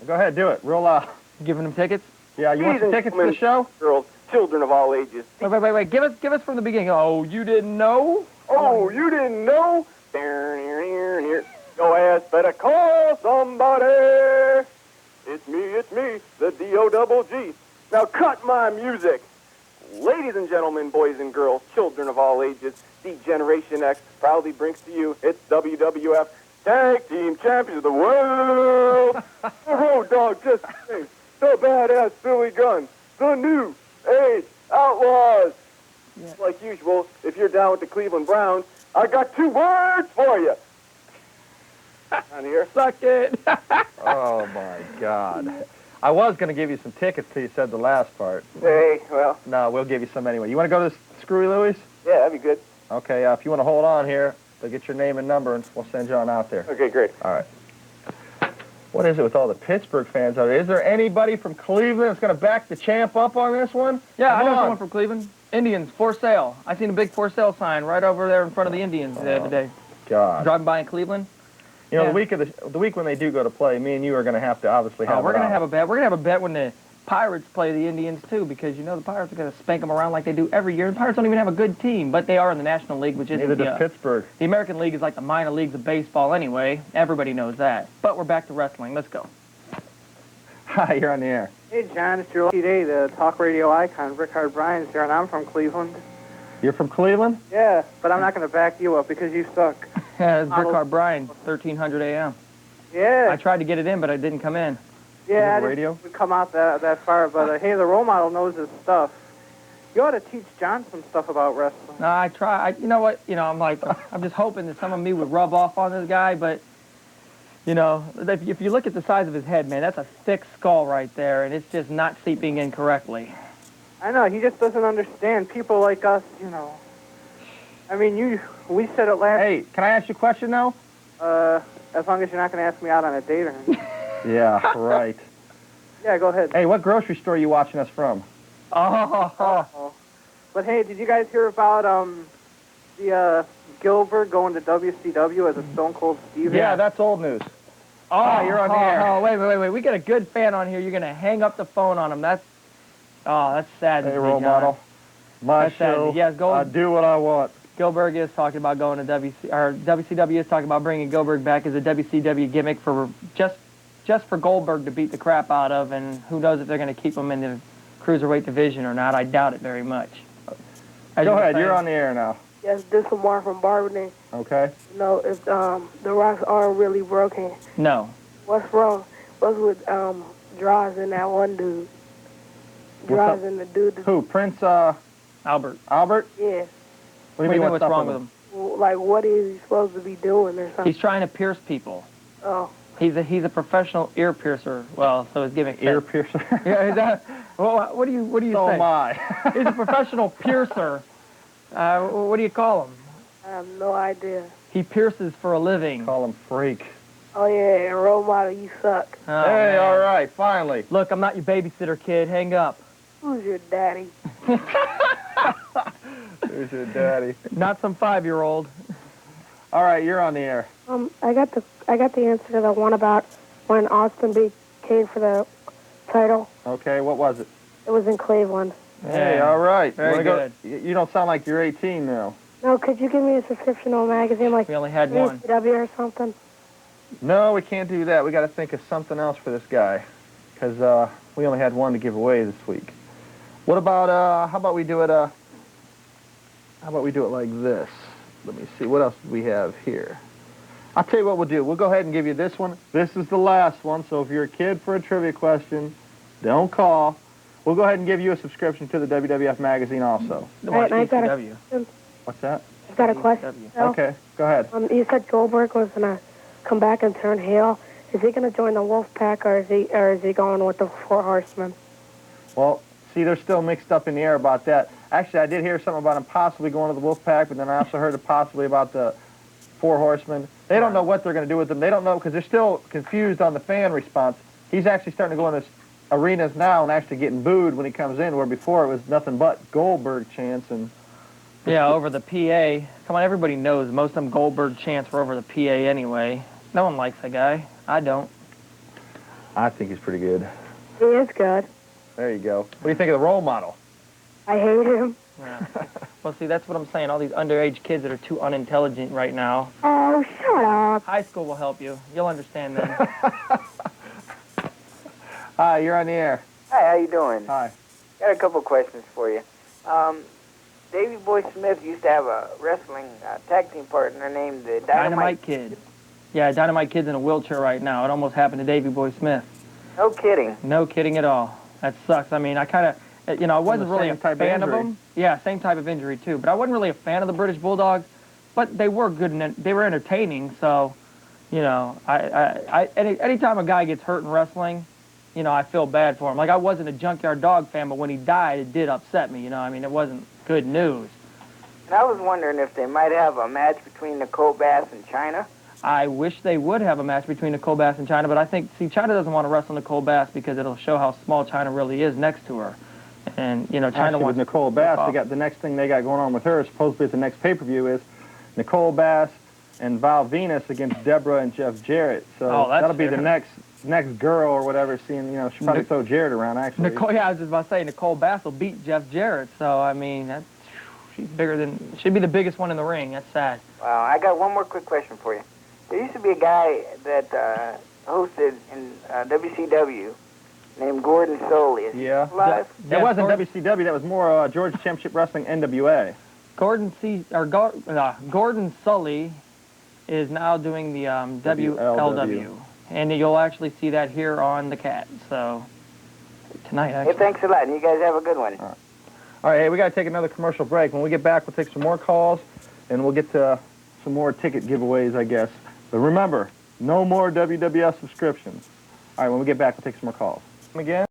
Go ahead, do it. Real loud.
Giving them tickets?
Yeah, you want some tickets to the show?
Girls, children of all ages.
Wait. Give us from the beginning. Oh, you didn't know?
Oh, you didn't know? Your ass better call somebody. It's me, the D-O double G. Now cut my music. Ladies and gentlemen, boys and girls, children of all ages, D-Generation X proudly brings to you its WWF Tag Team Champions of the World. The Road Dogg just came. The badass Billy Gunn. The New Age Outlaws. Yeah. Like usual, if you're down with the Cleveland Browns, I got 2 words for you. On here.
Suck it.
Oh, my God. I was going to give you some tickets till you said the last part.
Hey, well.
No, we'll give you some anyway. You want to go to Screwy Louie's?
Yeah, that'd be good.
Okay, if you want to hold on here, they'll get your name and number, and we'll send you on out there.
Okay, great.
All right. What is it with all the Pittsburgh fans out there? Is there anybody from Cleveland that's going to back the champ up on this one?
Yeah, I know someone from Cleveland. Indians, for sale. I seen a big for sale sign right over there in front of the Indians the other day.
God.
Driving by in Cleveland.
You know, the week when they do go to play, me and you are going to have to obviously have
we're going to have a bet. We're going to have a bet when the Pirates play the Indians, too, because, the Pirates are going to spank them around like they do every year. The Pirates don't even have a good team, but they are in the National League, which is
neither does Pittsburgh.
The American League is like the minor leagues of baseball anyway. Everybody knows that. But we're back to wrestling. Let's go.
Hi, you're on the air.
Hey, John, it's your lucky day. The talk radio icon, Rick Bryan's here, and I'm from Cleveland.
You're from Cleveland?
Yeah, but I'm not going to back you up because you suck.
Yeah, it's Rick Bryan, 1300 AM.
Yeah.
I tried to get it in, but it didn't come in.
Yeah,
radio?
Didn't come out that far, but hey, the role model knows his stuff. You ought to teach John some stuff about wrestling.
No, I try. You know what? I'm just hoping that some of me would rub off on this guy, but, if you look at the size of his head, man, that's a thick skull right there, and it's just not seeping in correctly.
I know, he just doesn't understand people like us, I mean, we said it last...
Hey, can I ask you a question now?
As long as you're not going to ask me out on a date or anything.
Yeah, right.
Yeah, go ahead.
Hey, what grocery store are you watching us from?
Oh. But hey, did you guys hear about the Gilbert going to WCW as a Stone Cold Steve?
Yeah, that's old news. Oh, you're on the air.
Oh, wait. We got a good fan on here. You're going to hang up the phone on him. That's sad.
Hey, role model. My show.
Yes,
I do what I want.
Gilbert is talking about going to WCW is talking about bringing Gilbert back as a WCW gimmick for just just for Goldberg to beat the crap out of, and who knows if they're going to keep him in the cruiserweight division or not. I doubt it very much.
Go ahead, you're on the air now.
Yes, this is Mark from Barbany.
Okay.
You know, if the Rock's arm really broken,
No.
what's wrong? What's with Draws and that one dude? Draws and the dude.
Who? Prince
Albert.
Albert?
Yeah.
What do you mean
what's wrong with him?
Like, what is he supposed to be doing or something?
He's trying to pierce people.
Oh.
He's a professional ear piercer. Well, so his gimmick.
Ear piercer.
Yeah. Is that, well, what do you say?
So am I.
He's a professional piercer. What do you call him?
I have no idea.
He pierces for a living.
Call him freak.
Oh, yeah, and Role Model, you suck.
Oh,
hey,
man.
all right, finally.
Look, I'm not your babysitter, kid. Hang up.
Who's your daddy?
Who's your daddy?
Not some 5-year-old.
All right, you're on the air.
I got the answer to the one about when Austin beat Cade for the title.
Okay, what was it?
It was in Cleveland.
Hey, all right.
Very good.
You don't sound like you're 18 now.
No, could you give me a subscription to a magazine like
We only had one.
WCW or something?
No, we can't do that. We got to think of something else for this guy, because we only had one to give away this week. What about how about we do it like this? Let me see. What else do we have here? I'll tell you what we'll do. We'll go ahead and give you this one. This is the last one, so if you're a kid for a trivia question, don't call. We'll go ahead and give you a subscription to the WWF magazine also.
Right, and I got a question.
What's that?
I've got a question.
Okay, go ahead.
You said Goldberg was gonna come back and turn heel. Is he gonna join the Wolf Pack, or is he going with the Four Horsemen?
Well, see, they're still mixed up in the air about that. Actually, I did hear something about him possibly going to the Wolf Pack, but then I also heard possibly about the Four Horsemen. They don't know what they're going to do with them. They don't know because they're still confused on the fan response. He's actually starting to go in this arenas now and actually getting booed when he comes in, where before it was nothing but Goldberg chants. And
Yeah, over the PA. Come on, everybody knows most of them Goldberg chants were over the PA anyway. No one likes the guy. I don't.
I think he's pretty good.
He is good.
There you go. What do you think of the Role Model?
I hate him.
Yeah. Well, see, that's what I'm saying. All these underage kids that are too unintelligent right now.
Oh, shut up.
High school will help you. You'll understand then.
Hi, you're on the air.
Hi, how you doing?
Hi.
Got a couple questions for you. Davey Boy Smith used to have a wrestling tag team partner named the
Dynamite Kid. Yeah, Dynamite Kid's in a wheelchair right now. It almost happened to Davey Boy Smith.
No kidding.
No kidding at all. That sucks. I mean, I kind of, I wasn't really a fan of them. Yeah, same type of injury too. But I wasn't really a fan of the British Bulldogs. But they were good and they were entertaining. So, anytime a guy gets hurt in wrestling, I feel bad for him. Like I wasn't a Junkyard Dog fan, but when he died, it did upset me. I mean, it wasn't good news.
And I was wondering if they might have a match between Nicole Bass and Chyna.
I wish they would have a match between Nicole Bass and Chyna, but I think, Chyna doesn't want to wrestle Nicole Bass because it'll show how small Chyna really is next to her. And, Chyna
Actually,
wants
with Nicole Bass, they got the next thing they got going on with her, supposedly at the next pay-per-view, is Nicole Bass and Val Venus against Deborah and Jeff Jarrett. So that'll be the next girl or whatever, seeing, she'll probably throw Jarrett around, actually.
I was just about to say, Nicole Bass will beat Jeff Jarrett, so, I mean, she'd be the biggest one in the ring. That's sad.
Wow, I got one more quick question for you. There used to be a guy that hosted in WCW named Gordon Soley. Is he alive?
That wasn't WCW. That was more Georgia Championship Wrestling, NWA.
Gordon Sully is now doing the WLW. And you'll actually see that here on the Cat. So, tonight, actually.
Hey, thanks a lot, and you guys have a good one.
All right, hey, we got to take another commercial break. When we get back, we'll take some more calls, and we'll get to some more ticket giveaways, I guess. But remember, no more WWF subscriptions. All right, when we get back, we'll take some more calls. Again.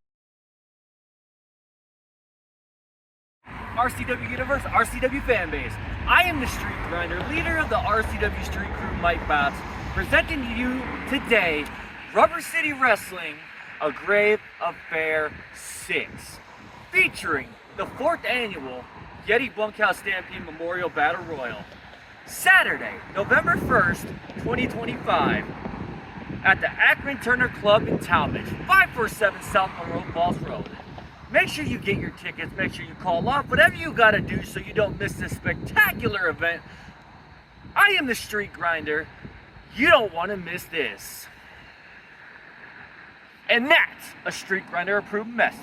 RCW Universe, RCW Fanbase. I am the Street Grinder, leader of the RCW Street Crew, Mike Botts, presenting to you today Rubber City Wrestling, A Grave Affair 6, featuring the 4th annual Yeti Bunkhouse Stampede Memorial Battle Royal. Saturday, November 1st, 2025, at the Akron Turner Club in Talmadge, 547 South Monroe Falls Road. Make sure you get your tickets, make sure you call off, whatever you gotta do so you don't miss this spectacular event. I am the Street Grinder. You don't want to miss this. And that's a Street Grinder approved message.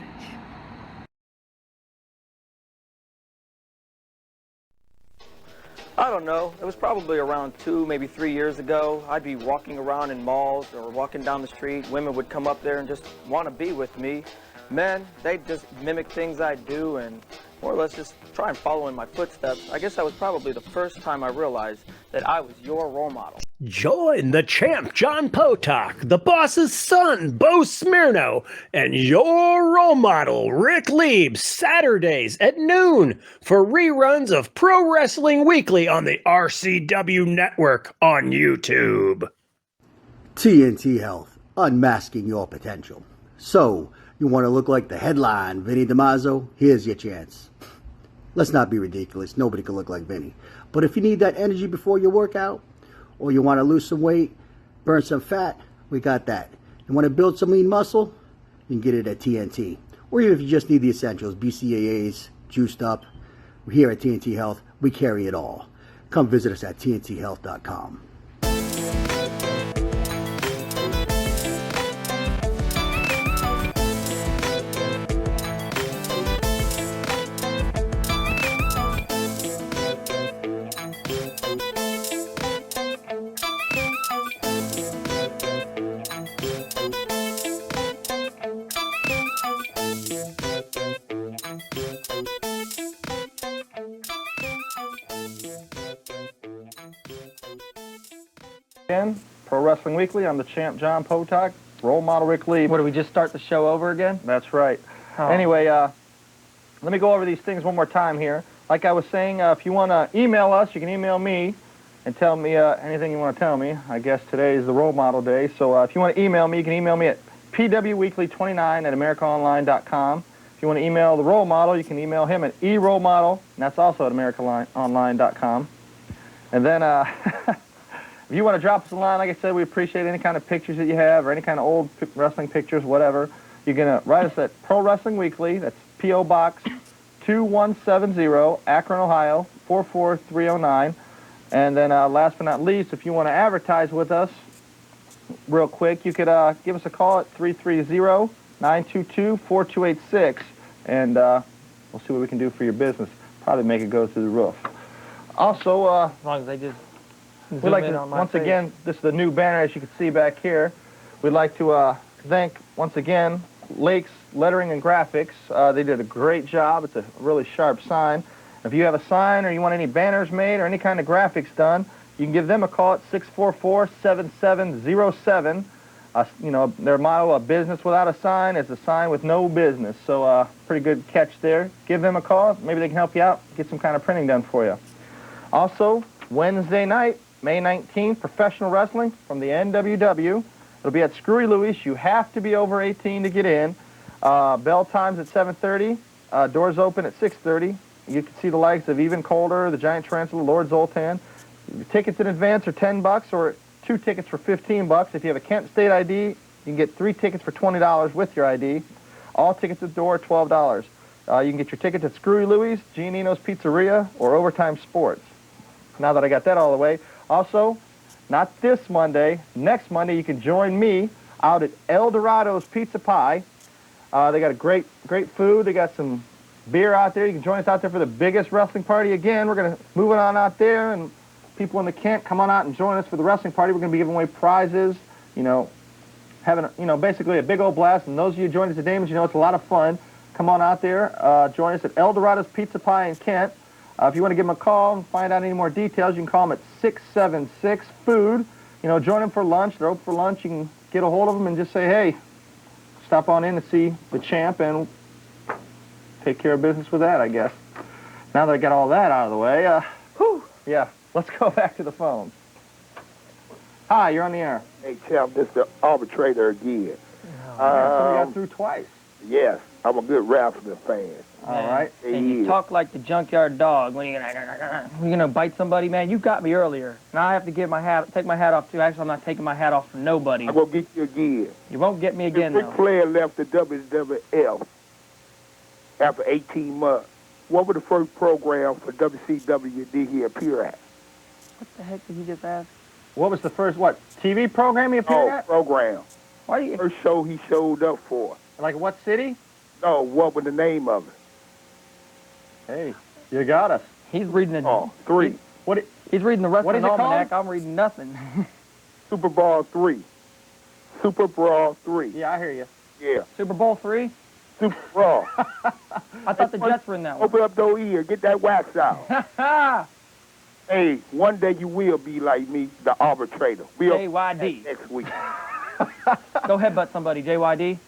I don't know. It was probably around 2, maybe 3 years ago. I'd be walking around in malls or walking down the street. Women would come up there and just want to be with me. Men, they'd just mimic things I do and more or less just try and follow in my footsteps. I guess that was probably the first time I realized that I was your role model.
Join the champ, John Potok, the boss's son, Bo Smirno, and your role model, Ric Lieb, Saturdays at noon for reruns of Pro Wrestling Weekly on the RCW Network on YouTube.
TNT Health, unmasking your potential. So, you want to look like the headline, Vinny DiMaggio? Here's your chance. Let's not be ridiculous. Nobody can look like Vinny. But if you need that energy before your workout, or you want to lose some weight, burn some fat, we got that. You want to build some lean muscle? You can get it at TNT. Or even if you just need the essentials, BCAAs, juiced up, here at TNT Health, we carry it all. Come visit us at tnthealth.com.
Again, Pro Wrestling Weekly. I'm the champ, John Potok. Role model, Ric Lieb.
What, do we just start the show over again?
That's right.
Oh.
Anyway, let me go over these things one more time here. Like I was saying, if you want to email us, you can email me and tell me anything you want to tell me. I guess today is the role model day. So if you want to email me, you can email me at pwweekly29@americaonline.com. If you want to email the role model, you can email him at erolemodel, and that's also at americaonline.com. And then if you want to drop us a line, like I said, we appreciate any kind of pictures that you have or any kind of old wrestling pictures, whatever. You can write us at Pro Wrestling Weekly. That's P.O. Box 2170, Akron, Ohio, 44309. And then last but not least, if you want to advertise with us real quick, you could give us a call at 330-922-4286. And we'll see what we can do for your business. Probably make it go through the roof. Also,
as long as they just
we'd like to, once again, this is the new banner, as you can see back here. We'd like to thank, once again, Lake's Lettering and Graphics. They did a great job. It's a really sharp sign. If you have a sign or you want any banners made or any kind of graphics done, you can give them a call at 644-7707. You know, their motto, a business without a sign is a sign with no business. So pretty good catch there. Give them a call. Maybe they can help you out, get some kind of printing done for you. Also, Wednesday night, May 19th, professional wrestling from the NWW. It'll be at Screwy Louis. You have to be over 18 to get in. Bell time's at 7:30. Doors open at 6:30. You can see the likes of Even Colder, the Giant Tarantula, Lord Zoltan. Tickets in advance are $10 or 2 tickets for $15. If you have a Kent State ID, you can get 3 tickets for $20 with your ID. All tickets at the door are $12. You can get your tickets at Screwy Louis, Giannino's Pizzeria, or Overtime Sports. Now that I got that all the way. Also, not this Monday, next Monday you can join me out at El Dorado's Pizza Pie. They got a great food. They got some beer out there. You can join us out there for the biggest wrestling party again. We're going to move it on out there, and people in the Kent, come on out and join us for the wrestling party. We're going to be giving away prizes, you know, having, basically a big old blast. And those of you who join us at Damon's, you know it's a lot of fun. Come on out there. Join us at El Dorado's Pizza Pie in Kent. If you want to give them a call and find out any more details, you can call them at 676-FOOD. You know, join them for lunch. They're open for lunch. You can get a hold of them and just say, hey, stop on in to see the champ and take care of business with that, I guess. Now that I got all that out of the way, yeah, let's go back to the phones. Hi, you're on the air.
Hey, champ, this is the arbitrator again.
So we got through twice.
Yes, I'm a good wrestling fan.
All right.
And you talk like the junkyard dog when you're gonna bite somebody, man. You got me earlier. Now I have to take my hat off too. Actually, I'm not taking my hat off for nobody.
I'm gonna get you again.
You won't get me again,
Ric
though.
Flair left the WWF after 18 months. What was the first program for WCW did he appear at?
What the heck did he just ask?
What was the first, TV program he appeared at?
Program. First show he showed up for.
Like what city?
Oh, what was the name of it?
Hey, you got us.
He's reading the...
Oh, 3.
He's reading the Wrestling
is it
Almanac.
called?
I'm reading nothing.
Super Brawl 3. Super Brawl 3.
Yeah, I hear you.
Yeah.
Super Bowl 3?
Super Brawl.
I thought the Jets were in that one.
Open up those ears. Get that wax out. Hey, one day you will be like me, the arbitrator. We'll
JYD.
next week.
Go headbutt somebody, JYD.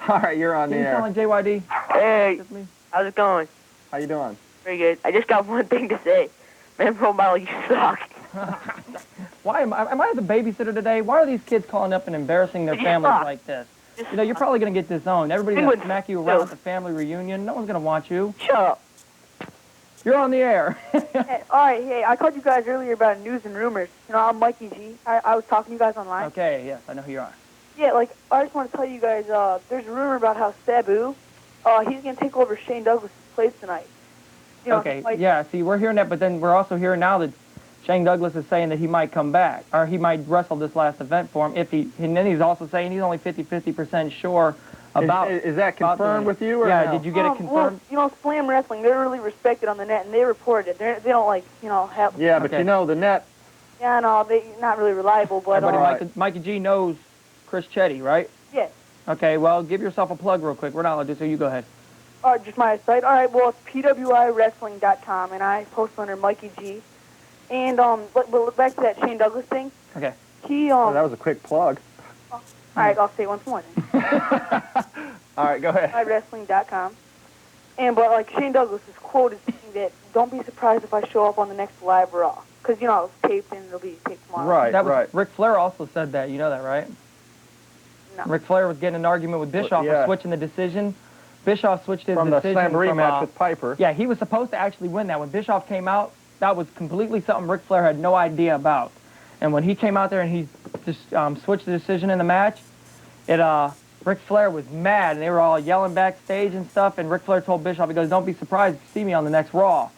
All right, you're on the
Didn't you
air.
sound like JYD?
Hey, how's it going?
How you doing?
Very good. I just got one thing to say. Man, RoleModel, you suck.
Why am I the babysitter today? Why are these kids calling up and embarrassing their families like this? You know, you're probably going to get disowned. Everybody's going to smack you around at the family reunion. No one's going to want you.
Shut up.
You're on the air.
Hey, all right, hey, I called you guys earlier about news and rumors. You know, I'm Mikey G. I was talking to you guys online.
Okay, yes, I know who you are.
Yeah, like, I just want to tell you guys, there's a rumor about how Sabu, he's going to take over Shane Douglas' place tonight. You know,
Okay, yeah, see, we're hearing that, but then we're also hearing now that Shane Douglas is saying that he might come back, or he might wrestle this last event for him, and then he's also saying he's only 50% sure about...
Is that confirmed with you, or
yeah,
no?
did you get it confirmed?
Well, you know, Slam Wrestling, they're really respected on the net, and they reported it. They don't, like, you know, have...
Yeah, but you know, the net...
Yeah, no, they're not really reliable, but...
Everybody, Mikey G knows Chris Chetty, right?
Yes.
Okay, well, give yourself a plug real quick. We're not allowed to, so you go ahead.
Just my site. All right, well, it's pwiwrestling.com, and I post under Mikey G. And, but back to that Shane Douglas thing.
Okay.
He,
Oh, that was a quick plug.
All right, I'll say it once more then.
All right, go ahead.
Wrestling.com. But like Shane Douglas is quoted saying that, "Don't be surprised if I show up on the next Live Raw," because you know it's taped and it'll be taped tomorrow.
Right,
that was,
right.
Ric Flair also said that. You know that, right?
No.
Ric Flair was getting an argument with Bischoff
yeah.
for switching the decision. Bischoff switched his
From the
decision
Slamboree
from
match with Piper.
Yeah, he was supposed to actually win that. When Bischoff came out, that was completely something Ric Flair had no idea about. And when he came out there and he just switched the decision in the match, Ric Flair was mad, and they were all yelling backstage and stuff, and Ric Flair told Bischoff, he goes, "Don't be surprised if you see me on the next Raw."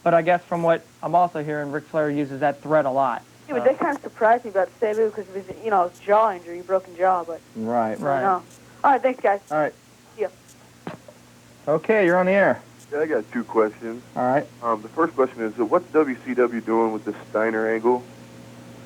But I guess from what I'm also hearing, Ric Flair uses that threat a lot.
Yeah, but that kind of surprised me about Sabu because of his, you know, his jaw injury, broken jaw. But
Right,
I don't know. All right, thanks, guys.
All right.
See ya.
Okay, you're on the air.
Yeah, I got 2 questions.
All right.
The first question is, what's WCW doing with the Steiner angle?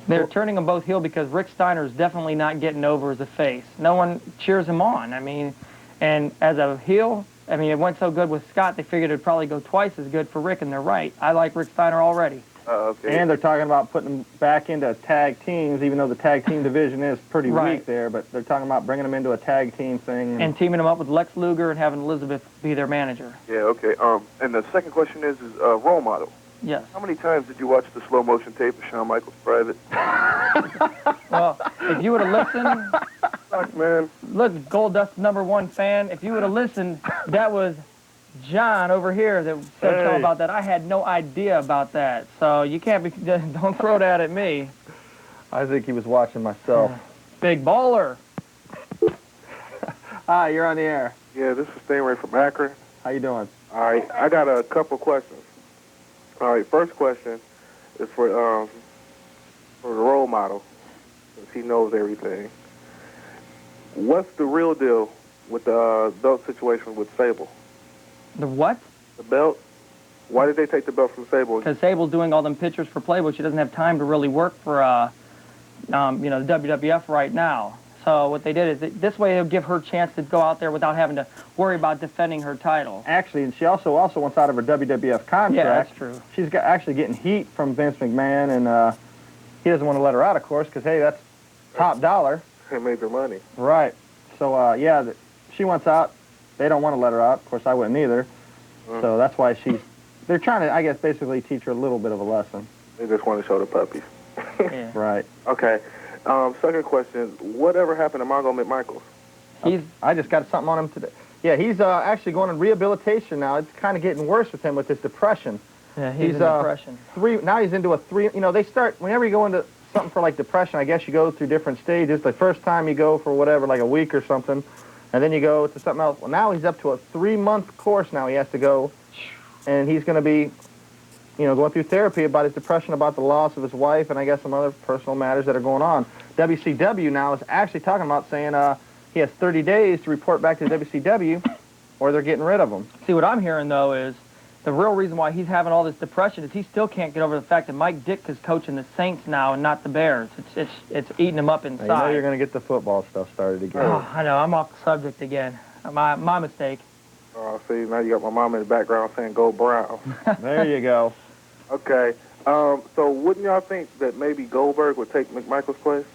They're turning them both heel because Rick Steiner is definitely not getting over as a face. No one cheers him on. I mean, and as a heel, I mean, it went so good with Scott, they figured it'd probably go twice as good for Rick, and they're right. I like Rick Steiner already.
Okay.
And they're talking about putting them back into tag teams, even though the tag team division is pretty weak there, but they're talking about bringing them into a tag team thing.
And teaming them up with Lex Luger and having Elizabeth be their manager.
Yeah, okay. And the second question is role model.
Yes.
How many times did you watch the slow motion tape of Shawn Michaels Private?
Well, if you would have listened,
Fuck, man.
Look, Goldust #1 fan, if you would have listened, that was John over here that said something about that. I had no idea about that. So you can't be, don't throw that at me.
I think he was watching myself.
Big baller.
Hi, you're on the air.
Yeah, this is Stingray from Akron.
How you doing?
All right, I got a couple questions. All right, first question is for the role model, since he knows everything. What's the real deal with the belt situation with Sable?
The what?
The belt. Why did they take the belt from Sable?
Because Sable's doing all them pictures for Playboy. She doesn't have time to really work for, you know, the WWF right now. So what they did is this way it'll give her a chance to go out there without having to worry about defending her title.
Actually, and she also wants out of her WWF contract.
Yeah, that's true.
She's actually getting heat from Vince McMahon, and he doesn't want to let her out, of course, because, hey, that's top dollar.
They made their money.
Right. So, yeah, she wants out. They don't want to let her out. Of course, I wouldn't either. So that's why they're trying to, I guess, basically teach her a little bit of a lesson.
They just want to show the puppies.
Yeah.
Right.
Okay. Second question, whatever happened to Mongo McMichaels?
I just got something on him today. Yeah, he's actually going in rehabilitation now. It's kind of getting worse with him with his depression.
Yeah, he's in depression.
Now he's into you know, they start, whenever you go into something for like depression, I guess you go through different stages. The first time you go for whatever, like a week or something, and then you go to something else. Well, now he's up to a 3-month course now he has to go, and he's going to be going through therapy about his depression about the loss of his wife and I guess some other personal matters that are going on. WCW now is actually talking about saying he has 30 days to report back to WCW or they're getting rid of him.
See, what I'm hearing, though, is the real reason why he's having all this depression is he still can't get over the fact that Mike Dick is coaching the Saints now and not the Bears. It's eating him up inside.
I know you're going to get the football stuff started again.
Oh, I know. I'm off the subject again. My mistake.
Oh, see, now you got my mom in the background saying, go Brown.
There you go.
Okay. So wouldn't y'all think that maybe Goldberg would take McMichael's place?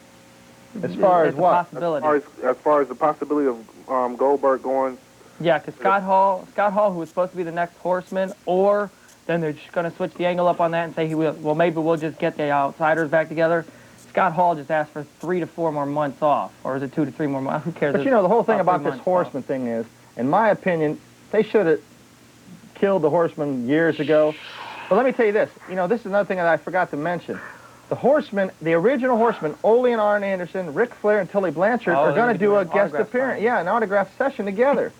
As far as what?
Possibility.
As far as the possibility of Goldberg going...
Yeah, because Scott Hall, who was supposed to be the next Horseman, or then they're just going to switch the angle up on that and say, well, maybe we'll just get the outsiders back together. Scott Hall just asked for 3 to 4 more months off, or is it 2 to 3 more months? Who cares?
But the whole thing about this Horseman thing is, in my opinion, they should have killed the Horseman years ago. But let me tell you this. This is another thing that I forgot to mention. The Horsemen, the original Horsemen, Ole and Arn Anderson, Ric Flair, and Tully Blanchard are going to do a guest appearance. Yeah, an autograph session together.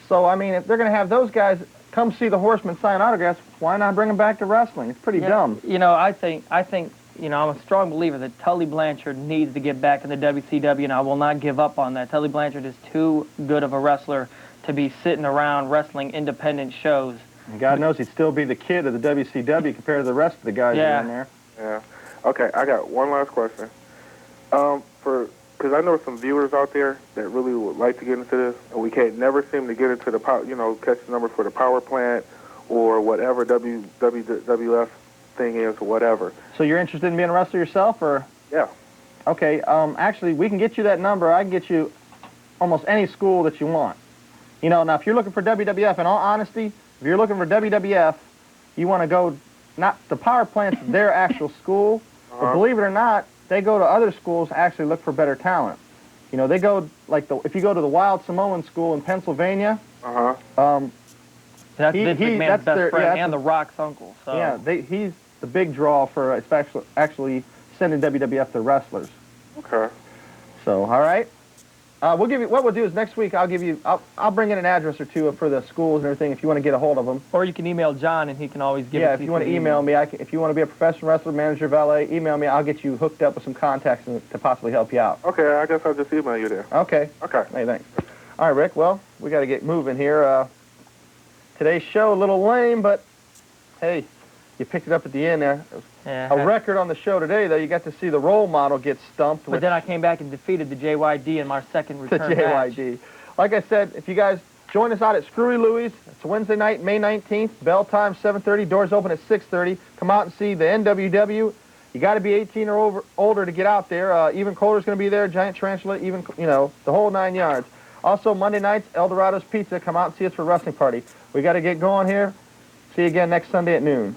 So, I mean, if they're going to have those guys come see the Horsemen sign autographs, why not bring them back to wrestling? It's pretty dumb.
I think, I'm a strong believer that Tully Blanchard needs to get back in the WCW, and I will not give up on that. Tully Blanchard is too good of a wrestler to be sitting around wrestling independent shows.
And God knows he'd still be the kid of the WCW compared to the rest of the guys in there.
Yeah. Okay, I got one last question. Because I know some viewers out there that really would like to get into this, and we can't never seem to get into the catch the number for the power plant or whatever WWF thing is or whatever.
So you're interested in being a wrestler yourself, or?
Yeah.
Okay. Actually, we can get you that number. I can get you almost any school that you want. Now if you're looking for WWF, in all honesty, if you're looking for WWF, you want to go not the power plant's their actual school, but believe it or not, they go to other schools to actually look for better talent. They go, if you go to the Wild Samoan School in Pennsylvania,
that's Vince McMahon's best friend and The Rock's uncle. So.
Yeah, he's the big draw for actually sending WWF to wrestlers.
Okay.
So, all right. We'll give you. What we'll do is next week I'll bring in an address or two for the schools and everything if you want to get a hold of them.
Or you can email John and he can always give it to you.
Yeah, if you want to email me, if you want to be a professional wrestler, manager, valet, email me. I'll get you hooked up with some contacts to possibly help you out.
Okay, I guess I'll just email you there.
Okay.
Okay.
Hey, thanks. All right, Rick. Well, we got to get moving here. Today's show a little lame, but hey, you picked it up at the end there.
Yeah,
a record on the show today, though. You got to see the role model get stumped.
But then I came back and defeated the JYD in my second return match.
The JYD. Like I said, if you guys join us out at Screwy Louie's, it's Wednesday night, May 19th. Bell time 7:30. Doors open at 6:30. Come out and see the NWW. You got to be 18 or older to get out there. Even Kohler's going to be there. Giant Tarantula. Even the whole 9 yards. Also Monday nights, Eldorado's Pizza. Come out and see us for a wrestling party. We got to get going here. See you again next Sunday at noon.